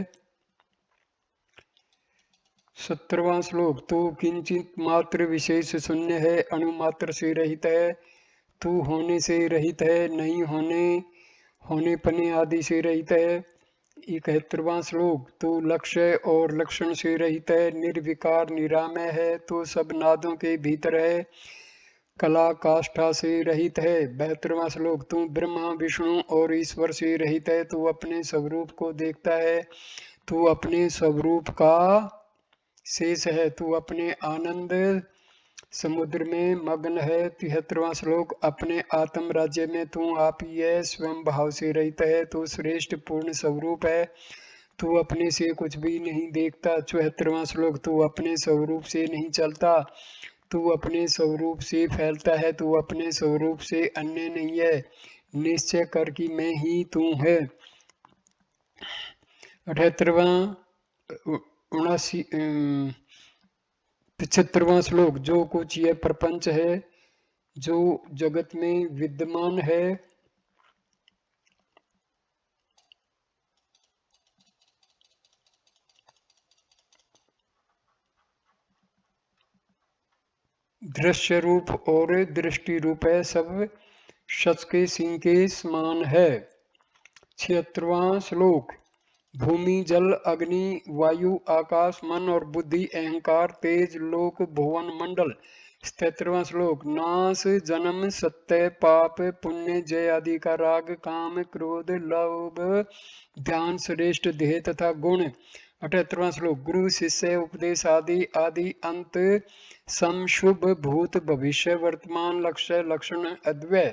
70वां श्लोक। तू किंचित मात्र विशेष शून्य है। अणु मात्र से रहित है। तू होने से रहित है। नहीं होने पने आदि से रहित है। 71वां श्लोक। तू लक्ष्य और लक्षण से रहित है। निर्विकार निरामय है। तू सब नादों के भीतर है। कला काष्ठा से रहित है। 72वां श्लोक। तू ब्रह्मा विष्णु और ईश्वर से रहित है। तू अपने स्वरूप को देखता है। तू अपने स्वरूप का शेष है। तू अपने आनंद समुद्र में मग्न है। 73वां श्लोक। अपने आत्म राज्य में तू आप ही है। स्वयं भाव से रहित है। तू श्रेष्ठ पूर्ण स्वरूप है। तू अपने से कुछ भी नहीं देखता। 74वां श्लोक। तू अपने स्वरूप से नहीं चलता। तू अपने स्वरूप से फैलता है। तू अपने स्वरूप से अन्य नहीं है। निश्चय कर कि मैं ही तू है। 78वां 75वां श्लोक। जो कुछ यह प्रपंच है, जो जगत में विद्यमान है, दृश्य रूप और दृष्टि रूप है। सब सच के सिंह के समान है। 76वां श्लोक। भूमि जल अग्नि वायु आकाश मन और बुद्धि अहंकार तेज लोक भुवन मंडल। 77वां श्लोक। नाश जन्म सत्य पाप पुण्य जय आदि का राग काम क्रोध लोभ ध्यान श्रेष्ठ देह तथा गुण। 78वां श्लोक। गुरु शिष्य उपदेश आदि आदि अंत सम शुभ भूत भविष्य वर्तमान लक्ष्य लक्षण अद्वय।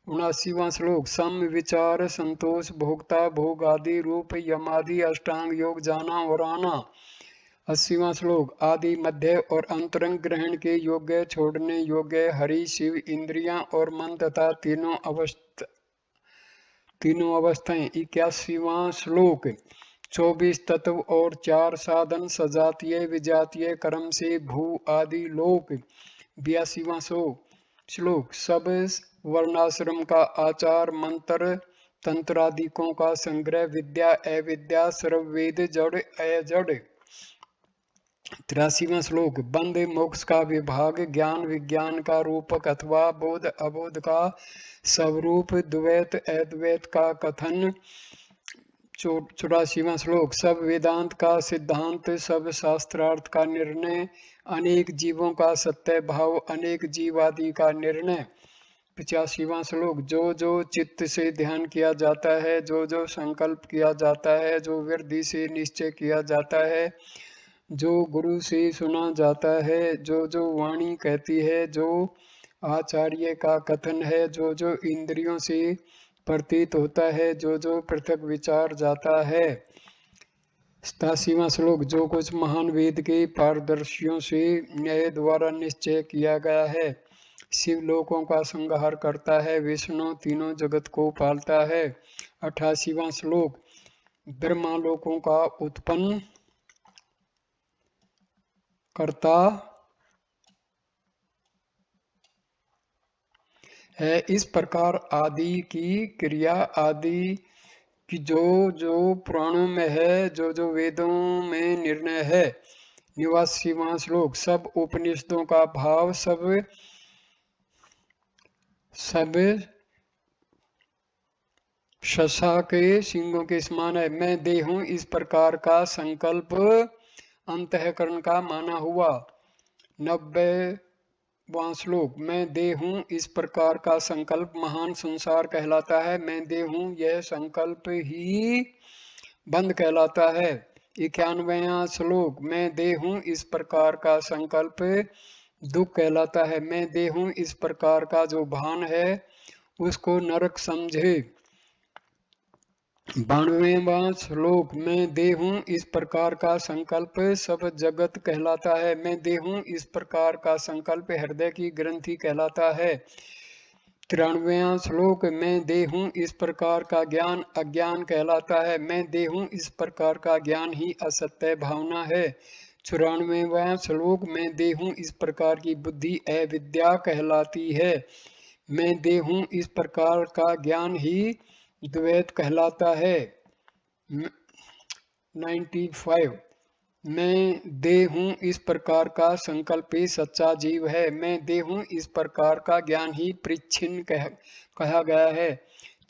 79वां श्लोक। सम विचार संतोष भोक्ता भोग आदि रूप यमादि अष्टांग योग जाना और आना। 80वां श्लोक। आदि मध्य और अंतरंग ग्रहण के योग्य छोड़ने योग्य हरि शिव इंद्रियां और मन तथा तीनों अवस्थाएं। 81वां श्लोक। 24 तत्व और 4 साधन सजातीय विजातीय कर्म से भू आदि लोक। 82वां श्लोक। सब वर्णाश्रम का आचार मंत्र तंत्रादिकों का संग्रह विद्या अविद्या सर्ववेद जड़ अजड़। 83वां श्लोक। बंध मोक्ष का विभाग ज्ञान विज्ञान का रूपक अथवा बोध अबोध का स्वरूप द्वैत अद्वैत का कथन। 84वां श्लोक। सब वेदांत का सिद्धांत सब शास्त्रार्थ का निर्णय अनेक जीवों का सत्य भाव अनेक जीव आदि का निर्णय। 85वां श्लोक। जो जो चित्त से ध्यान किया जाता है जो जो संकल्प किया जाता है जो वृद्धि से निश्चय किया जाता है जो गुरु से सुना जाता है जो जो वाणी कहती है जो आचार्य का कथन है जो जो इंद्रियों से प्रतीत होता है जो जो पृथक विचार जाता है। 87वां श्लोक। जो कुछ महान वेद के पारदर्शियों से न्याय द्वारा निश्चय किया गया है शिव लोकों का संहार करता है, विष्णु तीनों जगत को पालता है। 88वां श्लोक, ब्रह्मा लोकों का उत्पन्न करता है। इस प्रकार आदि की क्रिया आदि कि जो पुराणों में है, जो वेदों में निर्णय है। 89वां श्लोक, सब उपनिषदों का भाव सब शशा के सिंगों के समान है। मैं देह हूं, इस प्रकार का संकल्प अंतःकरण का माना हुआ। 90वां श्लोक, मैं देह हूं, इस प्रकार का संकल्प महान संसार कहलाता है। मैं देह हूं, यह संकल्प ही बंद कहलाता है। 91वां श्लोक, मैं देह हूं, इस प्रकार का संकल्प दुख कहलाता है। मैं देह हूं, इस प्रकार का जो भान है उसको नरक समझे। 92वां श्लोक, मैं देह हूं, इस प्रकार का संकल्प सब जगत कहलाता है। मैं देह हूं, इस प्रकार का संकल्प हृदय की ग्रंथि कहलाता है। 93वां श्लोक, मैं देह हूं, इस प्रकार का ज्ञान अज्ञान कहलाता है। मैं देह हूं, इस प्रकार का ज्ञान ही असत्य भावना है। 94वां श्लोक, मैं देह हूं, इस प्रकार की बुद्धि अविद्या कहलाती है। मैं देह हूं, इस प्रकार का ज्ञान ही द्वैत कहलाता है। 95, मैं देह हूं, इस प्रकार का संकल्प ही सच्चा जीव है। मैं देह हूं, इस प्रकार का ज्ञान ही परिच्छिन्न कहा गया है।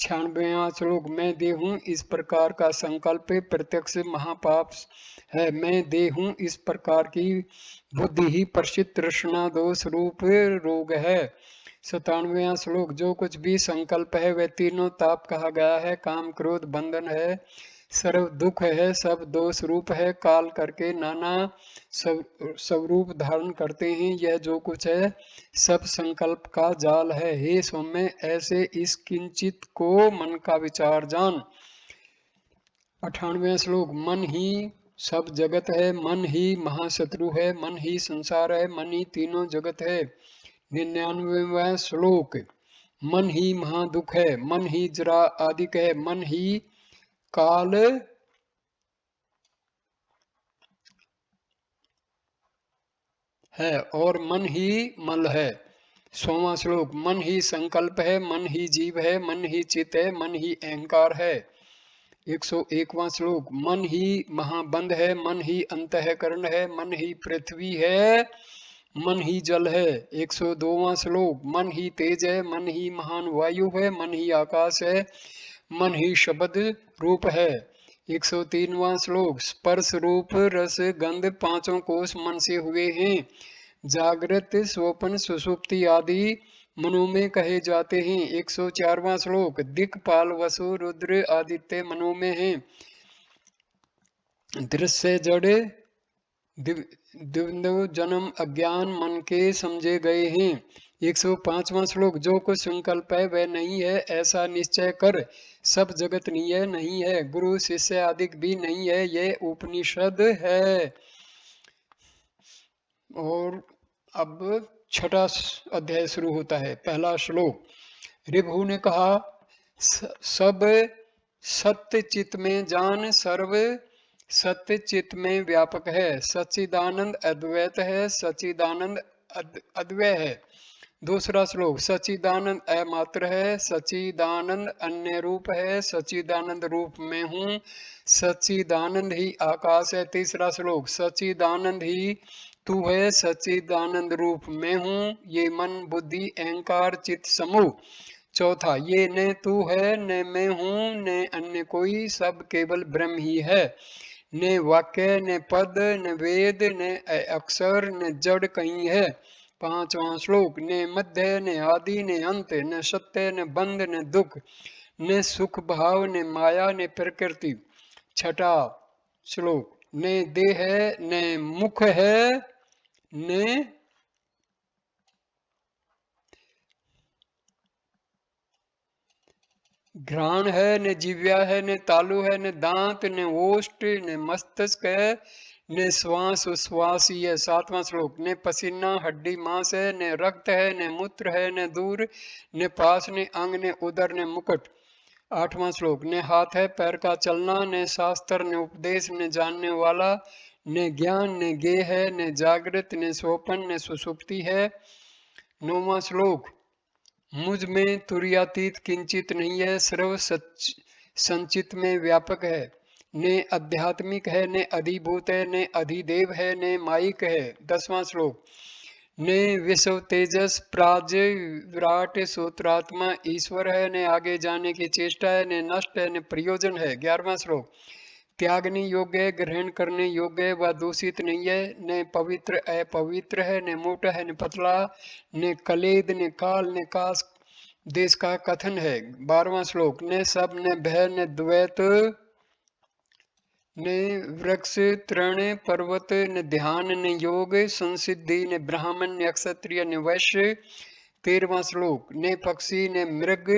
96वां श्लोक, मैं देह हूं, इस प्रकार का संकल्प प्रत्यक्ष महापाप है। मैं देह हूं, इस प्रकार की बुद्धि ही प्रसिद्ध तृष्णा दोष रूप रोग है। 97वां श्लोक, जो कुछ भी संकल्प है वह तीनों ताप कहा गया है। काम क्रोध बंधन है, सर्व दुख है, सब दोष रूप है, काल करके नाना सब रूप धारण करते हैं। यह जो कुछ है सब संकल्प का जाल है। हे सौम्य, ऐसे इस किंचित को मन का विचार जान। 98वां श्लोक, मन ही सब जगत है, मन ही महाशत्रु है, मन ही संसार है, मन ही तीनों जगत है। 99वां श्लोक, मन ही महादुख है, मन ही जरा आदिक है, मन ही काल है और मन ही मल है। 100वां श्लोक, मन ही संकल्प है, मन ही जीव है, मन ही चित है, मन ही अहंकार है। 101वां श्लोक, मन ही महाबंध है, मन ही अंतःकरण है, मन ही पृथ्वी है, मन ही जल है। 102वां श्लोक, मन ही तेज है, मन ही महान वायु है, मन ही आकाश है, मन ही शब्द रूप है। 103वां श्लोक, स्पर्श रूप रस गंध पांचों कोष मन से हुए हैं। जागृत स्वप्न सुषुप्ति आदि मनो में कहे जाते हैं। 104वां श्लोक, दिक्पाल वसु रुद्र आदित्य मनो में हैं। दृश्य जड़ द्वंद्व जन्म अज्ञान मन के समझे गए हैं। 105वां श्लोक, जो कुछ संकल्प है वह नहीं है ऐसा निश्चय कर। सब जगत नहीं है, गुरु शिष्य आदि भी नहीं है, ये उपनिषद है। और अब 6वां अध्याय शुरू होता है। पहला श्लोक, ऋभु ने कहा, सब सत्य चित्त में जान, सर्व सत्य चित्त में व्यापक है। सच्चिदानंद अद्वैत है, सच्चिदानंद अद्वय है। दूसरा श्लोक, सच्चिदानंद अमात्र है, सच्चिदानंद अन्य रूप है, सच्चिदानंद रूप में हूँ, सच्चिदानंद ही आकाश है। तीसरा श्लोक, सच्चिदानंद ही तू है, सच्चिदानंद रूप में हूँ, ये मन बुद्धि अहंकार चित्त समूह। चौथा, ये न तू है न मैं हूँ न अन्य कोई, सब केवल ब्रह्म ही है। न वाक्य न पद न वेद न अक्षर न जड़ कहीं है। पांचवा श्लोक, न मध्य न आदि न अंत, न सत्य न बंध न दुख, न सुख भाव न माया न प्रकृति। छठा श्लोक, न देह न मुख है न घ्राण है, न जिव्या है, न तालु है, न दांत, न ओष्ठ, न मस्तिष्क है, ने श्वास उश्वास ही है। 7वां श्लोक, ने पसीना हड्डी मांस है, ने रक्त है, ने मूत्र है, ने दूर, ने पास, ने अंग, ने उदर, ने मुकुट। 8वां श्लोक, ने हाथ है पैर का चलना, ने शास्त्र, ने उपदेश, ने जानने वाला, ने ज्ञान, ने गेह है, ने जागृत, ने सोपन, ने सुषुप्ति है। 9वां श्लोक, मुझ में तुर्यातीत किंचित नहीं है, सर्व सच संचित में व्यापक है, ने आध्यात्मिक है, ने अधिभूत है, ने अधिदेव है, ने माइक है। 10वां श्लोक, ने विश्व तेजस प्राज विराट सूत्रात्मा ईश्वर है, ने आगे जाने की चेष्टा है, ने नष्ट है, ने प्रयोजन है। 11वां श्लोक, त्यागने योग्य, ग्रहण करने योग्य व दूषित नहीं है, ने पवित्र अपवित्र है, ने मोटा है, ने पतला, ने कलेद, ने काल, ने कास देश का कथन है। 12वां श्लोक, ने सब, ने भय, ने द्वैत, ने वृक्ष तृण पर्वत, ने ध्यान, ने योग संसिद्धि, ने ब्राह्मण, ने क्षत्रिय, ने वैश्य। 13वां श्लोक, ने पक्षी, ने मृग,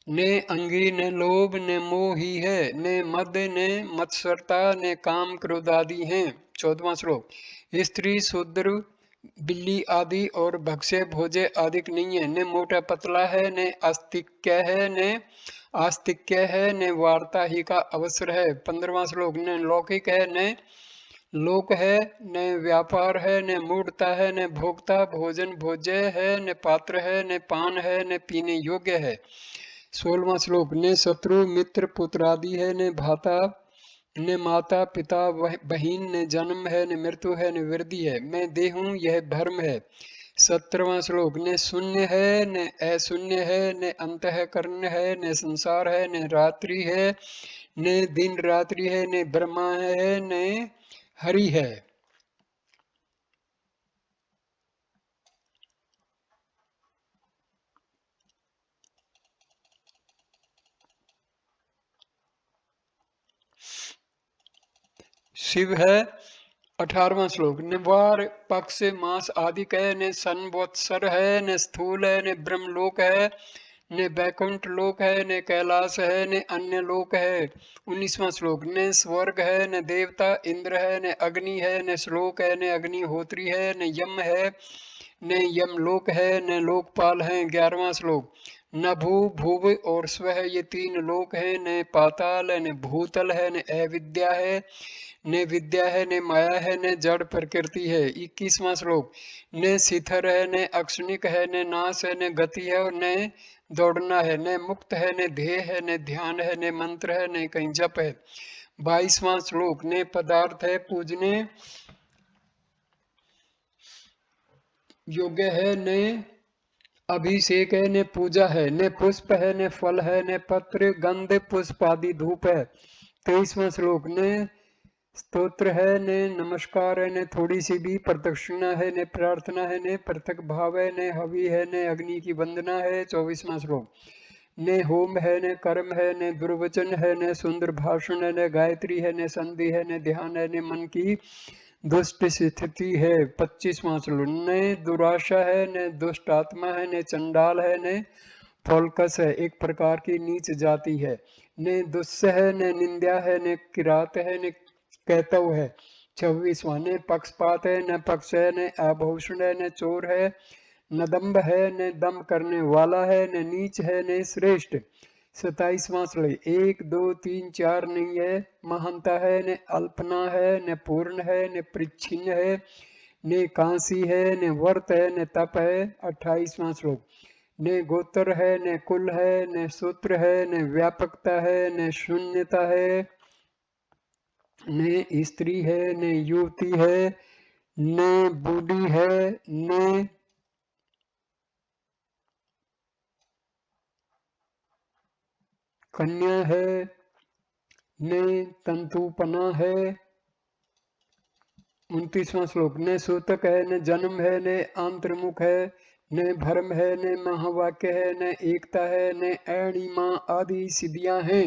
ने अंगी, ने लोभ, ने मोह ही है, ने मद, ने मत्सरता, ने काम क्रोध आदि हैं। 14वां श्लोक, स्त्री शूद्र बिल्ली आदि और भक्ष्य भोजे आदि नहीं है, ने मोटा पतला है, ने आस्तिक्य है, ने आस्तिक्य है, ने वार्ता ही का अवसर है। 15वां श्लोक, ने लौकिक है, ने लोक है, ने व्यापार है, ने मूढ़ता है, ने भोक्ता भोजन भोज्य है, ने पात्र है, ने पान है, ने पीने योग्य है। 16वां श्लोक, ने शत्रु मित्र पुत्र आदि है, ने भाता, ने माता पिता बहिन, ने जन्म है, ने मृत्यु है, ने वृद्धि है, मैं देहूं यह भ्रम है। 17वां श्लोक, ने शून्य है, ने अशून्य है, ने अंतःकरण है, ने संसार है, ने रात्रि है, ने दिन रात्रि है, ने ब्रह्मा है, ने हरि है। शिव है। 18वां श्लोक, ने वार पक्ष मास आदि है, ने संवत्सर है, ने स्थूल है, ने ब्रह्मलोक है, ने बैकुंठ लोक है, ने कैलाश है, ने अन्य लोक है। 19वां श्लोक, ने स्वर्ग है, ने देवता इंद्र है, ने अग्नि है, ने श्लोक है, ने अग्निहोत्री है, ने यम है, ने यमलोक है, ने लोकपाल है। 11वां श्लोक, न भू भुव और स्व ये 3 लोक है, ने पाताल है, ने भूतल है, ने अविद्या है, ने विद्या है, ने माया है, ने जड़ प्रकृति है। 21वां श्लोक, ने शिथर है, ने अक्षणिक है, ने नाश है, ने गति है और ने दौड़ना है, ने मुक्त है, ने ध्येय है, ने ध्यान है, ने मंत्र है, ने कहीं जप है। 22वां श्लोक, ने पदार्थ है पूजने योग्य है, ने अभिषेक है, ने पूजा है, ने पुष्प है, ने फल है, ने पत्र गंध पुष्प आदि धूप है। 23वां श्लोक, ने स्तोत्र है, ने नमस्कार है, ने थोड़ी सी भी प्रदक्षिणा है, ने प्रार्थना है, ने पृथक भाव है, ने हवि है, ने अग्नि की वंदना है। 24वां श्लोक, ने होम है, ने कर्म है, ने दुर्वचन है, ने सुंदर भाषण है, ने गायत्री है, ने संधि है, ने ध्यान है, ने मन की दुष्ट स्थिति है। 25वां श्लोक, ने दुराशा है, ने दुष्ट आत्मा है, ने चंडाल है, ने फोलकस है, एक प्रकार की नीच जाति है, ने दुस्सह है, ने निंदा है, ने किरात है, ने कहतव है। 26वां, ने पक्षपात है, न पक्ष है, ने आभूषण है, ने चोर है, न दम्भ है, ने दम करने वाला है, ने नीच है, ने श्रेष्ठ। 27वां श्लोक, 1 2 3 4 नहीं है, महानता है, ने अल्पना है, ने पूर्ण है, ने परिच्छिन्न है, ने कांसी है, ने वर्त है, ने तप है। 28वां श्लोक, ने गोत्र है, ने कुल है, ने सूत्र है, ने व्यापकता है, ने शून्यता है, ने स्त्री है, ने युवती है, ने बूढ़ी है, ने कन्या है, ने तंतुपना है। 29वां श्लोक, ने सूतक है, ने जन्म है, ने अंतर्मुख है, ने भरम है, ने महावाक्य है, ने एकता है, ने अणिमा आदि सिद्धियां हैं।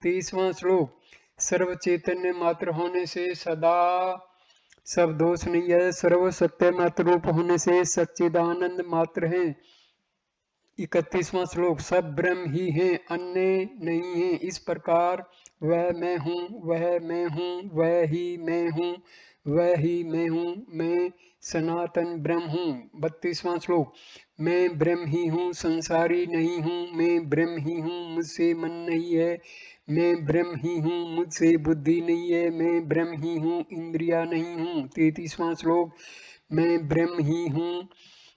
30वां श्लोक, सर्व चैतन्य मात्र होने से सदा सब दोष नहीं है, सर्व सत्य मात्र रूप होने से सच्चिदानंद मात्र है। 31वां श्लोक, सब ब्रह्म ही हैं, अन्य नहीं है। इस प्रकार वह मैं हूँ, वह मैं हूँ, वह ही मैं हूँ, वह ही मैं हूँ, मैं सनातन ब्रह्म हूँ। 32वां श्लोक, मैं ब्रह्म ही हूँ, संसारी नहीं हूँ, मैं ब्रह्म ही हूँ, मुझसे मन नहीं है, मैं ब्रह्म ही हूँ, मुझसे बुद्धि नहीं है, मैं ब्रह्म ही हूँ, इंद्रिया नहीं हूँ। 33वां श्लोक, मैं ब्रह्म ही हूँ,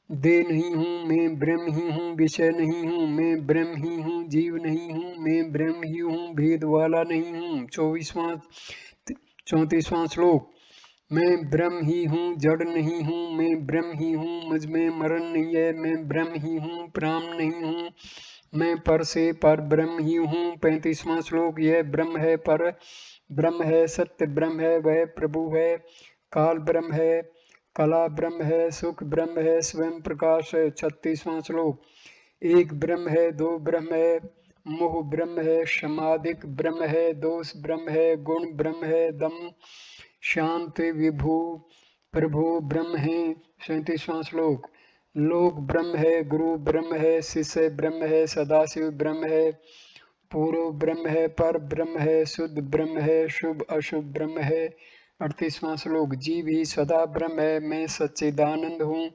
देह नहीं हूँ, मैं ब्रह्म ही हूँ, विषय नहीं हूँ, मैं ब्रह्म ही हूँ, जीव नहीं हूँ, मैं ब्रह्म ही हूँ, भेद वाला नहीं हूँ। 34वां श्लोक, मैं ब्रह्म ही हूँ, जड़ नहीं हूँ, मैं ब्रह्म ही हूँ, मुझ में मरण नहीं है, मैं ब्रह्म ही हूँ, प्राण नहीं हूँ, मैं पर से पर ब्रह्म ही हूँ। 35वां श्लोक, यह ब्रह्म है, पर ब्रह्म है, सत्य ब्रह्म है, वह प्रभु है, काल ब्रह्म है, कला ब्रह्म है, सुख ब्रह्म है, स्वयं प्रकाश है। 36वां श्लोक, एक ब्रह्म है, दो ब्रह्म है, मोह ब्रह्म है, समाधिक ब्रह्म है, दोष ब्रह्म है, गुण ब्रह्म है, दम शांति विभु प्रभु ब्रह्म है। 37वां श्लोक, लोक ब्रह्म है, गुरु ब्रह्म है, शिष्य ब्रह्म है, सदाशिव ब्रह्म है, पूर्व ब्रह्म है, पर ब्रह्म है, शुद्ध ब्रह्म है, शुभ अशुभ ब्रह्म है। 38वां श्लोक, जीव ही सदा ब्रह्म है, मैं सच्चिदानंद हूँ,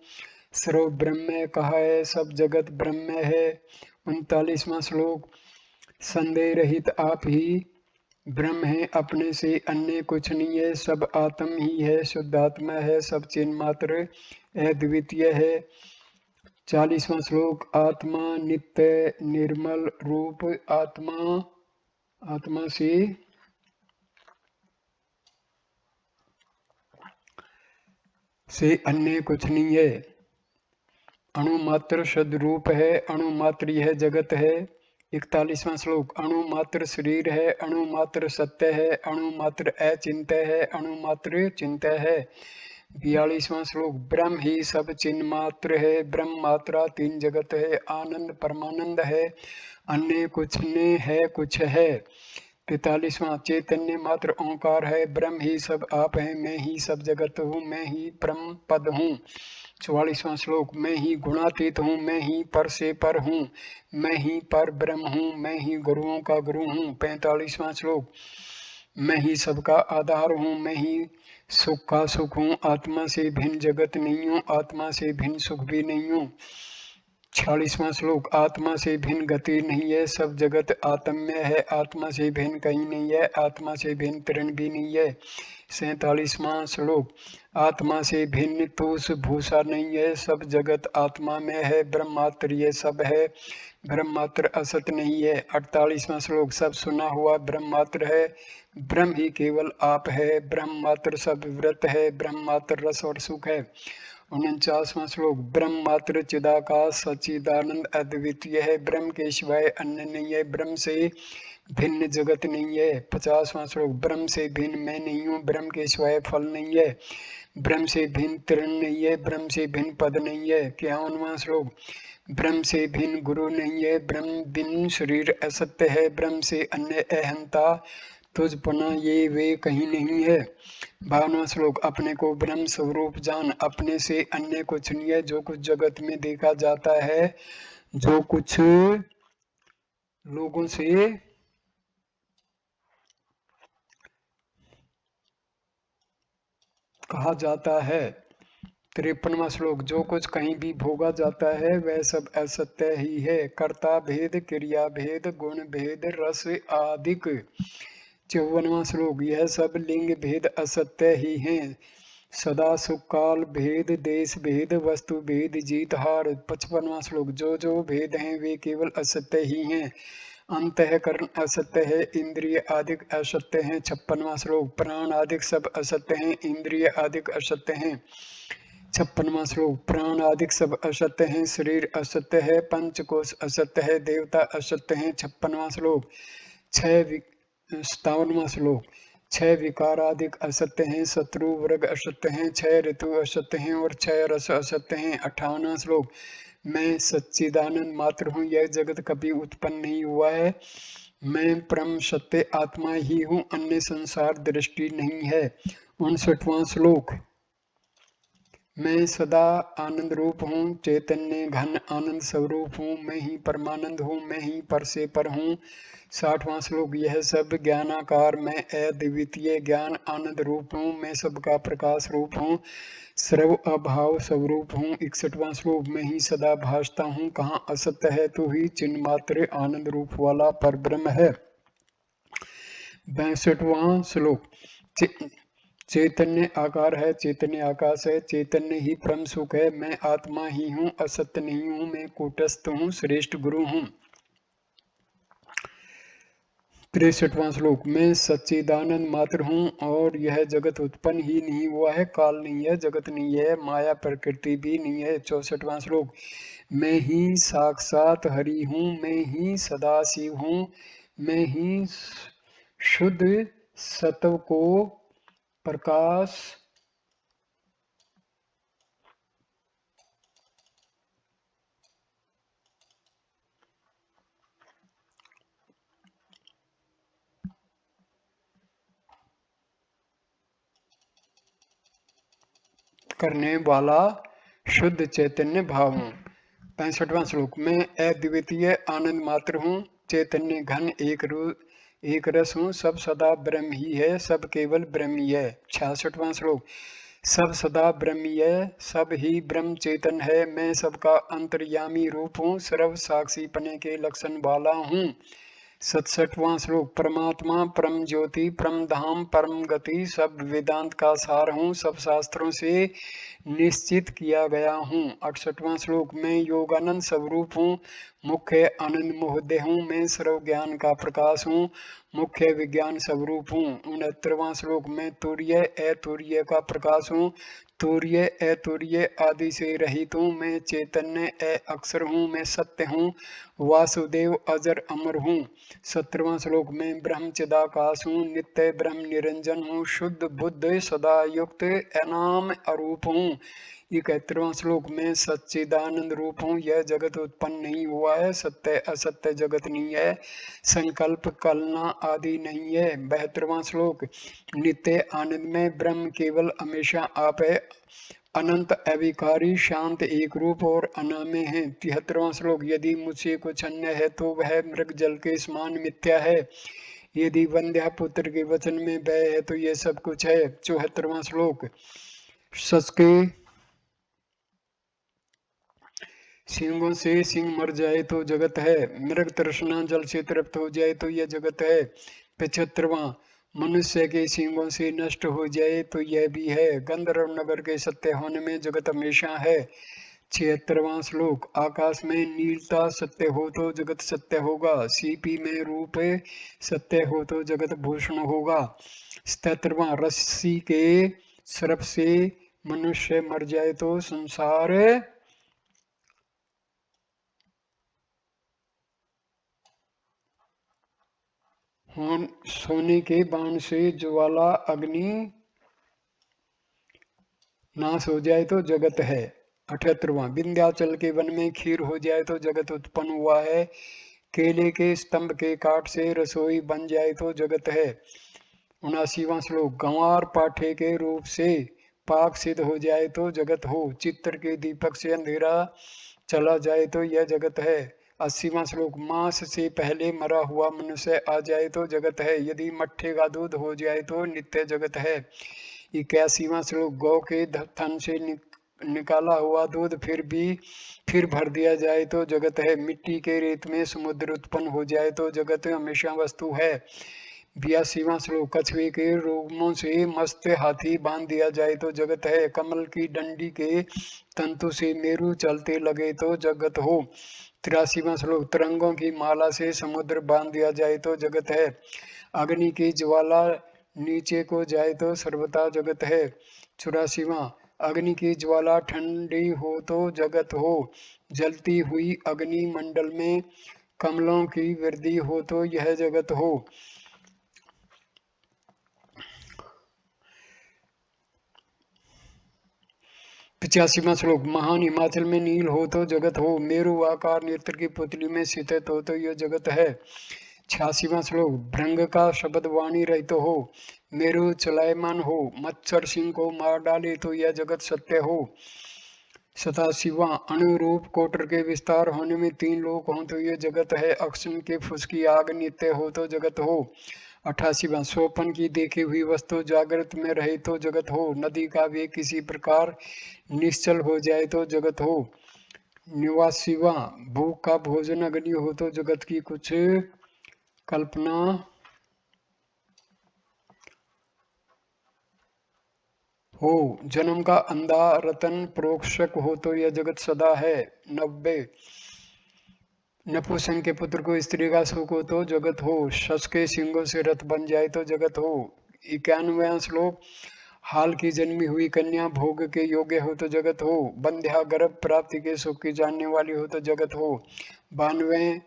सर्व ब्रह्म कहा है, सब जगत ब्रह्म है। 39वां श्लोक, संदेह रहित आप ही ब्रह्म है, अपने से अन्य कुछ नहीं है, सब आत्म ही है, शुद्ध आत्मा है, सब चिन्ह मात्र अद्वितीय है। 40वां श्लोक, आत्मा नित्य निर्मल रूप, आत्मा से अन्य कुछ नहीं है, अणु मात्र शुद्ध रूप है, अणु मात्र यह जगत है। 41वां श्लोक, अणु मात्र शरीर है, अणु मात्र सत्य है, अणु मात्र अचिंत्य है, अणु मात्र चिंत्य है। 42वां श्लोक, ब्रह्म ही सब चिन्ह मात्र है, ब्रह्म मात्रा तीन जगत है, आनंद परमानंद है, अन्य कुछ ने है, कुछ है। 43वां, चैतन्य मात्र ओंकार है, ब्रह्म ही सब आप है, मैं ही सब जगत हूँ, मैं ही परम पद हूँ। 44वां श्लोक, मैं ही गुणातीत हूँ, मैं ही पर से पर हूँ, मैं ही पर ब्रह्म हूँ, मैं ही गुरुओं का गुरु हूँ। 45वां श्लोक, मैं ही सबका आधार हूँ, मैं ही सुख का सुख हूँ, आत्मा से भिन्न जगत नहीं हूँ, आत्मा से भिन्न सुख भी नहीं हूँ। 46वां श्लोक, आत्मा से भिन्न गति नहीं है, सब जगत आत्म में है, आत्मा से भिन्न कहीं नहीं है, आत्मा से भिन्न तृण भी नहीं है। 47वां श्लोक, आत्मा से भिन्न तूष भूषा नहीं है, सब जगत आत्मा में है, ब्रह्म मात्र ये सब है, ब्रह्म मात्र असत नहीं है। 48वां श्लोक, सब सुना हुआ ब्रह्म मात्र है, ब्रह्म ही केवल आप है, ब्रह्म मात्र सब व्रत है, ब्रह्म मात्र रस और सुख है। 49वां श्लोक, ब्रह्म मात्र चिदाकाश सच्चिदानंद अद्वितीय है, ब्रह्म के सिवाय अन्य नहीं है, ब्रह्म से भिन्न जगत नहीं है। 50वां श्लोक, ब्रह्म से भिन्न मैं नहीं हूँ, ब्रह्म के सिवाय फल नहीं है, ब्रह्म से भिन्न तृण नहीं है, ब्रह्म से भिन्न पद नहीं है। 51वां श्लोक, ब्रह्म से भिन्न गुरु नहीं है, ब्रह्म बिन शरीर असत्य है, ब्रह्म से अन्य अहंता तुझपना ये वे कहीं नहीं है। 52वां श्लोक, अपने को ब्रह्म स्वरूप जान, अपने से अन्य कुछ नहीं है, जो कुछ जगत में देखा जाता है, जो कुछ लोगों से कहा जाता है। 53वां श्लोक, जो कुछ कहीं भी भोगा जाता है वह सब असत्य ही है, कर्ता भेद, क्रिया भेद, गुण भेद, रस आदिक। 54वां श्लोक, यह सब लिंग भेद असत्य ही हैं, सदा सुख काल भेद, देश भेद, वस्तु भेद, जीत हार। 55वां श्लोक, जो जो भेद हैं वे केवल असत्य ही हैं, अंतःकरण असत्य है, इंद्रिय आदिक असत्य हैं। 56वां श्लोक, प्राण आदिक सब असत्य हैं, इंद्रिय आदिक असत्य हैं। 56वां श्लोक, प्राण आदिक सब असत्य हैं, शरीर असत्य है, पंचकोश असत्य है, देवता असत्य हैं। 56वां श्लोक, 57वां श्लोक, 6 विकार आदिक असत्य हैं, शत्रु वर्ग असत्य हैं, 6 ऋतु असत्य हैं और 6 रस असत्य हैं। 58वां श्लोक, मैं सच्चिदानंद मात्र हूँ, यह जगत कभी उत्पन्न नहीं हुआ है, मैं परम सत्य आत्मा ही हूँ, अन्य संसार दृष्टि नहीं है। 59वां श्लोक, मैं सदा आनंद रूप हूँ, चैतन्य घन आनंद स्वरूप हूँ, मैं ही परमानंद हूँ, मैं ही पर से पर हूँ। 60वां श्लोक। यह सब ज्ञानाकार मैं अद्वितीय ज्ञान आनंद रूप हूँ, मैं सबका प्रकाश रूप हूँ, सर्व अभाव स्वरूप हूँ। 61वां श्लोक। मैं ही सदा भासता हूँ, कहाँ असत्य है, तू ही चिन्ह मात्र आनंद रूप वाला पर ब्रह्म है। 62वां श्लोक। चैतन्य आकार है, चैतन्य आकाश है, चैतन्य ही परम सुख है, मैं आत्मा ही हूँ, असत्य नहीं हूँ, मैं कूटस्थ हूँ, श्रेष्ठ गुरु हूँ। 63वां श्लोक। मैं सच्चिदानंद मात्र हूँ और यह जगत उत्पन्न ही नहीं हुआ है, काल नहीं है, जगत नहीं है, माया प्रकृति भी नहीं है। 64वां श्लोक। मैं ही साक्षात हरि हूँ, मैं ही सदाशिव हूँ, मैं ही शुद्ध सत्व को प्रकाश करने वाला शुद्ध चैतन्य भाव हूँ। 65वां श्लोक। मैं अद्वितीय आनंद मात्र हूँ, चैतन्य घन एक रस हूँ, सब सदा ब्रह्म ही है, सब केवल ब्रह्म ही है। 66वां श्लोक। सब सदा ब्रह्म ही है, सब ही ब्रह्म चेतन है, मैं सबका अंतर्यामी रूप हूँ, सर्व साक्षी पने के लक्षण वाला हूँ। 67वां श्लोक। परमात्मा परम ज्योति परम धाम परम गति सब वेदांत का सार हूँ, सब शास्त्रों से निश्चित किया गया हूँ। 68वां श्लोक। मैं योगानंद स्वरूप हूँ, मुख्य आनंद मोहदय हूँ, मैं सर्व ज्ञान का प्रकाश हूँ, मुख्य विज्ञान स्वरूप हूँ। 69वां श्लोक। मैं तुर्य अतुर्य का प्रकाश हूँ, तुर्य अतुर्य आदि से रहित हूँ, मैं चैतन्य अक्षर हूँ, मैं सत्य हूँ, वासुदेव अजर अमर हूँ। 70वां श्लोक। मैं ब्रह्म चिदाकाश हूँ, नित्य ब्रह्म निरंजन हूँ, शुद्ध बुद्ध सदा युक्त अनाम अरूप हूँ। 71वां श्लोक। मैं सच्चिदानंद रूप हूँ, यह जगत उत्पन्न नहीं हुआ है, सत्य असत्य जगत नहीं है, संकल्प कलना आदि नहीं है। 72वां श्लोक। नित्य आनंद में ब्रह्म केवल हमेशा आप है, अनंत अविकारी शांत एक रूप और अनामय है। 73वां श्लोक। यदि मुझसे कुछ अन्य है तो वह मृग जल के समान मिथ्या है, यदि वंद्या पुत्र के वचन में वह है तो यह सब कुछ है। 74वां श्लोक। सच के सिंहों से सिंह मर जाए तो जगत है, मृग तृष्णा जल से तृप्त हो जाए तो यह जगत है। 75वां। मनुष्य के सिंहों से नष्ट हो जाए तो यह भी है, गंधर्व नगर के सत्य होने में जगत हमेशा है। 76वां श्लोक। आकाश में नीलता सत्य हो तो जगत सत्य होगा, सीपी में रूप सत्य हो तो जगत भूषण होगा। 77वां। रस्सी के सर्प से मनुष्य मर जाए तो संसार सोने के बाण से ज्वाला अग्नि नाश हो जाए तो जगत है। 78वां। विंध्याचल के वन में खीर हो जाए तो जगत उत्पन्न हुआ है, केले के स्तंभ के काट से रसोई बन जाए तो जगत है। 79वां श्लोक। गंवार पाठे के रूप से पाक सिद्ध हो जाए तो जगत हो, चित्र के दीपक से अंधेरा चला जाए तो यह जगत है। 80वां श्लोक। मांस से पहले मरा हुआ मनुष्य आ जाए तो जगत है, यदि मट्ठे का दूध हो जाए तो नित्य जगत है। 81वां श्लोक। गौ के थन से निकाला हुआ दूध फिर भर दिया जाए तो जगत है, मिट्टी के रेत में समुद्र उत्पन्न हो जाए तो जगत हमेशा वस्तु है। 82वां श्लोक। कछुए के रोमों से मस्त हाथी बांध दिया जाए तो जगत है, कमल की डंडी के तंतु से मेरू चलते लगे तो जगत हो। 83वां श्लोक। तरंगों की माला से समुद्र बांध दिया जाए तो जगत है, अग्नि की ज्वाला नीचे को जाए तो सर्वथा जगत है। 84वां। अग्नि की ज्वाला ठंडी हो तो जगत हो, जलती हुई अग्नि मंडल में कमलों की वृद्धि हो तो यह जगत हो। 85वां श्लोक। महान हिमाचल में नील हो तो जगत हो, मेरु आकार नेत्र की पुतली में स्थित हो तो यह जगत है। 86वां श्लोक। भृंग का शब्द वाणी रहित हो, मेरु चलायमान हो, मच्छर सिंह को मार डाले तो यह जगत सत्य हो। 87वां अनुरूप कोटर के विस्तार होने में 3 लोक हों तो यह जगत है। अक्षण के फुसकी आग नित्य हो तो जगत हो। 88वां सोपन की देखी हुई वस्तु जागृत में रहे तो जगत हो। नदी का वेग किसी प्रकार निश्चल हो जाए तो जगत हो। 89वां भूख का भोजन अग्नि हो तो जगत की कुछ कल्पना हो। जन्म का अंधा रतन प्रोक्षक हो तो यह जगत सदा है। 90 नपुंसक के पुत्र को स्त्री का सुख हो तो जगत हो। शश के सिंगों से रथ बन जाए तो जगत हो। 91वां श्लोक हाल की जन्मी हुई कन्या भोग के योग्य हो तो जगत हो। बंध्या गर्भ प्राप्ति के सुख की जानने वाली हो तो जगत हो। 92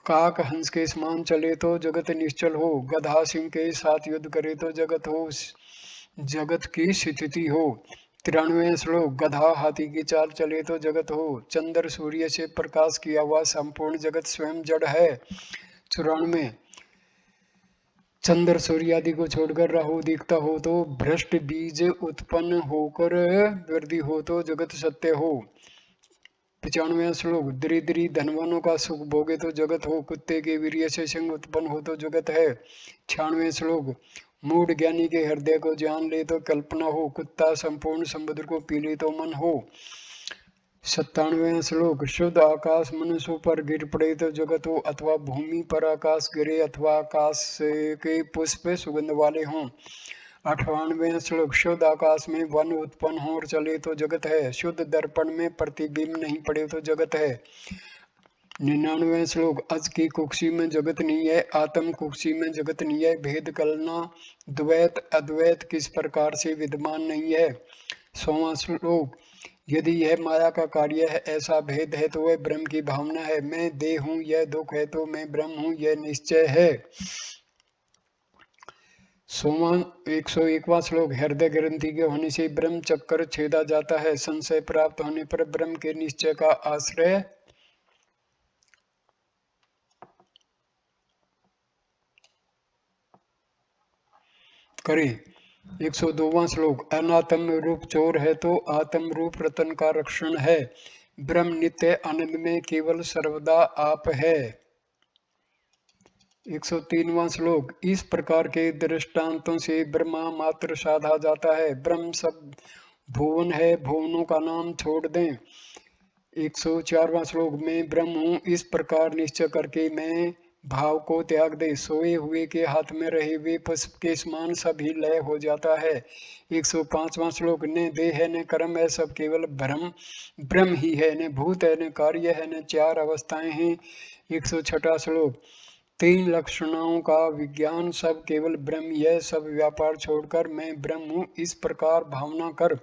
काक हंस के समान चले तो जगत निश्चल हो। गधा सिंह के साथ युद्ध करे तो जगत हो, जगत की स्थिति हो। 93 श्लोक गधा हाथी की चाल चले तो जगत हो। चंद्र सूर्य से प्रकाश किया हुआ संपूर्ण जगत स्वयं जड़ है। 94 चंद्र सूर्य आदि को छोड़कर राहु दिखता हो तो भ्रष्ट बीज उत्पन्न होकर वृद्धि हो तो जगत सत्य हो। 95 श्लोक दरिद्री धनवानों का सुख भोगे तो जगत हो। कुत्ते के वीर्य से सिंह उत्पन्न हो तो जगत है। 96 श्लोक मूढ़ ज्ञानी के हृदय को जान ले तो कल्पना हो। कुत्ता संपूर्ण समुद्र को पी ले तो मन हो। 97 श्लोक शुद्ध आकाश मनुष्य पर गिर पड़े तो जगत हो, अथवा भूमि पर आकाश गिरे अथवा आकाश के पुष्प सुगंध वाले हों। 98 श्लोक शुद्ध आकाश में वन उत्पन्न हो और चले तो जगत है। शुद्ध दर्पण में प्रतिबिंब नहीं पड़े तो जगत है। 99 श्लोक अज की कुक्षी में जगत नहीं है, आत्म कुक्षी में जगत नहीं है। भेद कलना द्वैत अद्वैत किस प्रकार से विद्यमान नहीं है। 100वां श्लोक यदि यह माया का कार्य है, ऐसा भेद है तो वह ब्रह्म की भावना है। मैं देह हूं, यह दुख है तो मैं ब्रह्म हूं, यह निश्चय है। 101वां श्लोक हृदय ग्रंथि के होने से ब्रह्म चक्कर छेदा जाता है। संशय प्राप्त होने पर ब्रह्म के निश्चय का आश्रय करें। 102वां श्लोक अनात्म रूप चोर है तो आत्म रूप रतन का रक्षण है। ब्रह्म नित्य आनंद में केवल सर्वदा आप है। 103वां श्लोक इस प्रकार के दृष्टांतों से ब्रह्मा मात्र साधा जाता है। ब्रह्म सब भुवन है, भुवनों का नाम छोड़ दें। 104वां श्लोक में ब्रह्म हूँ इस प्रकार निश्चय करके मैं भाव को त्याग दे। सोए हुए के हाथ में रहे हुए पुष्प के समान सभी लय हो जाता है। 105वां श्लोक न देह है न कर्म है, सब केवल ब्रह्म ही है। न भूत है न कार्य है न चार अवस्थाएं हैं। 106वां श्लोक 3 लक्षणों का विज्ञान सब केवल ब्रह्म, यह सब व्यापार छोड़कर मैं ब्रह्म हूँ इस प्रकार भावना कर।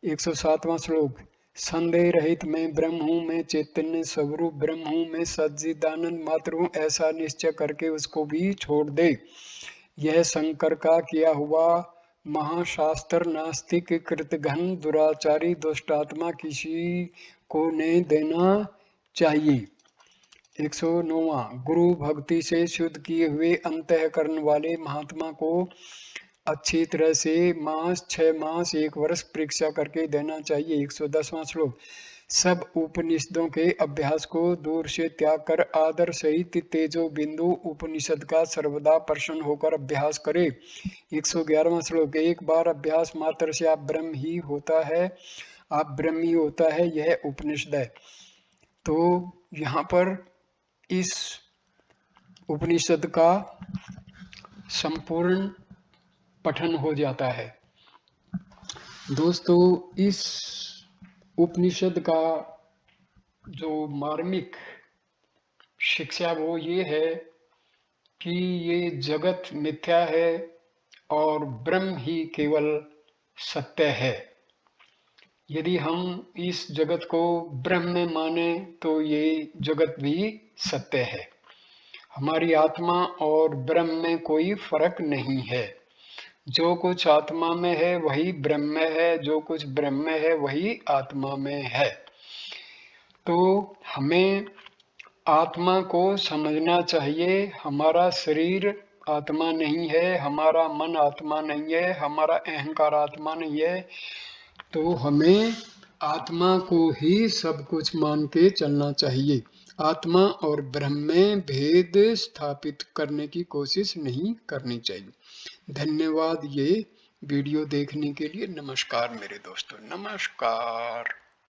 107वां श्लोक संदेह रहित मैं ब्रह्म हूँ, मैं चैतन्य स्वरूप ब्रह्म हूँ, मैं सच्चिदानंद मात्र हूँ, ऐसा निश्चय करके उसको भी छोड़ दे। यह शंकर का किया हुआ महाशास्त्र नास्तिक कृतघ्न दुराचारी दुष्टात्मा किसी को नहीं देना चाहिए। 109वां गुरु भक्ति से शुद्ध किए हुए अंतःकरण वाले महात्मा को अच्छी तरह से 6 मास 1 वर्ष परीक्षा करके देना चाहिए। 110वां श्लोक सब उपनिषदों के अभ्यास को दूर से त्याग कर आदर सहित तेजो बिंदु उपनिषद का सर्वदा प्रसन्न होकर अभ्यास करे। 111वां श्लोक एक बार अभ्यास मात्र से आप ब्रह्म ही होता है, आप ब्रह्म ही होता है, यह उपनिषद है। तो यहाँ पर इस उपनिषद का संपूर्ण पठन हो जाता है। दोस्तों इस उपनिषद का जो मार्मिक शिक्षा वो ये है कि ये जगत मिथ्या है और ब्रह्म ही केवल सत्य है। यदि हम इस जगत को ब्रह्म में माने तो ये जगत भी सत्य है। हमारी आत्मा और ब्रह्म में कोई फर्क नहीं है। जो कुछ आत्मा में है वही ब्रह्म में है, जो कुछ ब्रह्म में है वही आत्मा में है। तो हमें आत्मा को समझना चाहिए। हमारा शरीर आत्मा नहीं है, हमारा मन आत्मा नहीं है, हमारा अहंकार आत्मा नहीं है, तो हमें आत्मा को ही सब कुछ मान के चलना चाहिए। आत्मा और ब्रह्म में भेद स्थापित करने की कोशिश नहीं करनी चाहिए। धन्यवाद ये वीडियो देखने के लिए। नमस्कार मेरे दोस्तों, नमस्कार।